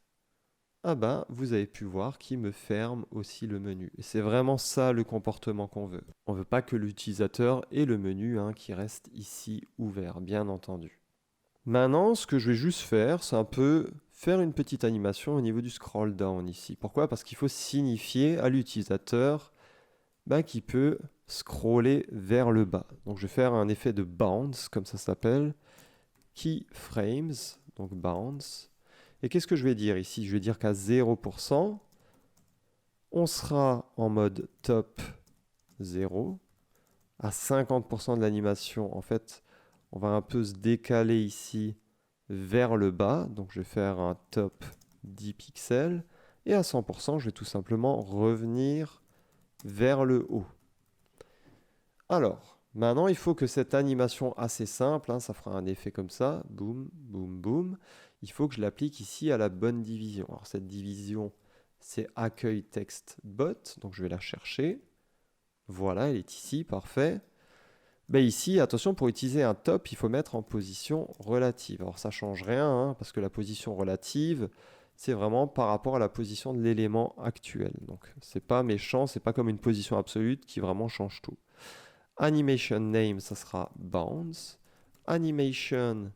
vous avez pu voir qu'il me ferme aussi le menu. Et c'est vraiment ça le comportement qu'on veut. On ne veut pas que l'utilisateur ait le menu qui reste ici ouvert, bien entendu. Maintenant, ce que je vais juste faire, c'est un peu faire une petite animation au niveau du scroll down ici. Pourquoi? Parce qu'il faut signifier à l'utilisateur qu'il peut scroller vers le bas. Donc je vais faire un effet de bounce, comme ça s'appelle. Keyframes, donc bounce. Et qu'est-ce que je vais dire ici? Je vais dire qu'à 0%, on sera en mode top 0. À 50% de l'animation, en fait, on va un peu se décaler ici vers le bas. Donc je vais faire un top 10 pixels. Et à 100%, je vais tout simplement revenir vers le haut. Alors, maintenant, il faut que cette animation assez simple, ça fera un effet comme ça, boum, boum, boum. Il faut que je l'applique ici à la bonne division. Alors cette division, c'est accueil texte bot, donc je vais la chercher. Voilà, elle est ici, parfait. Ici, attention, pour utiliser un top, il faut mettre en position relative. Alors ça ne change rien, parce que la position relative, c'est vraiment par rapport à la position de l'élément actuel. Donc c'est pas méchant, c'est pas comme une position absolue qui vraiment change tout. Animation name, ça sera bounce. Animation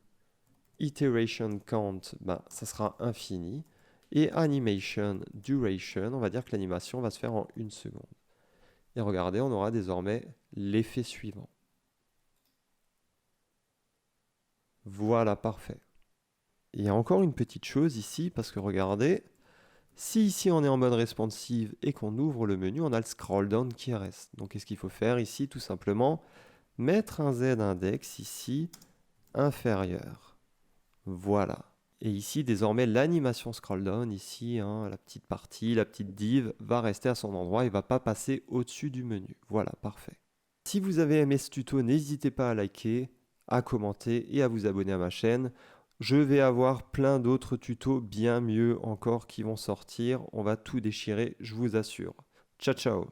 iteration count, ça sera infini. Et animation duration, on va dire que l'animation va se faire en 1 seconde. Et regardez, on aura désormais l'effet suivant. Voilà, parfait. Il y a encore une petite chose ici, parce que regardez, si ici on est en mode responsive et qu'on ouvre le menu, on a le scroll down qui reste. Donc qu'est-ce qu'il faut faire ici? Tout simplement, mettre un z-index ici inférieur. Voilà. Et ici, désormais, l'animation scroll down, ici, la petite partie, la petite div, va rester à son endroit et ne va pas passer au-dessus du menu. Voilà, parfait. Si vous avez aimé ce tuto, n'hésitez pas à liker, à commenter et à vous abonner à ma chaîne. Je vais avoir plein d'autres tutos bien mieux encore qui vont sortir. On va tout déchirer, je vous assure. Ciao, ciao!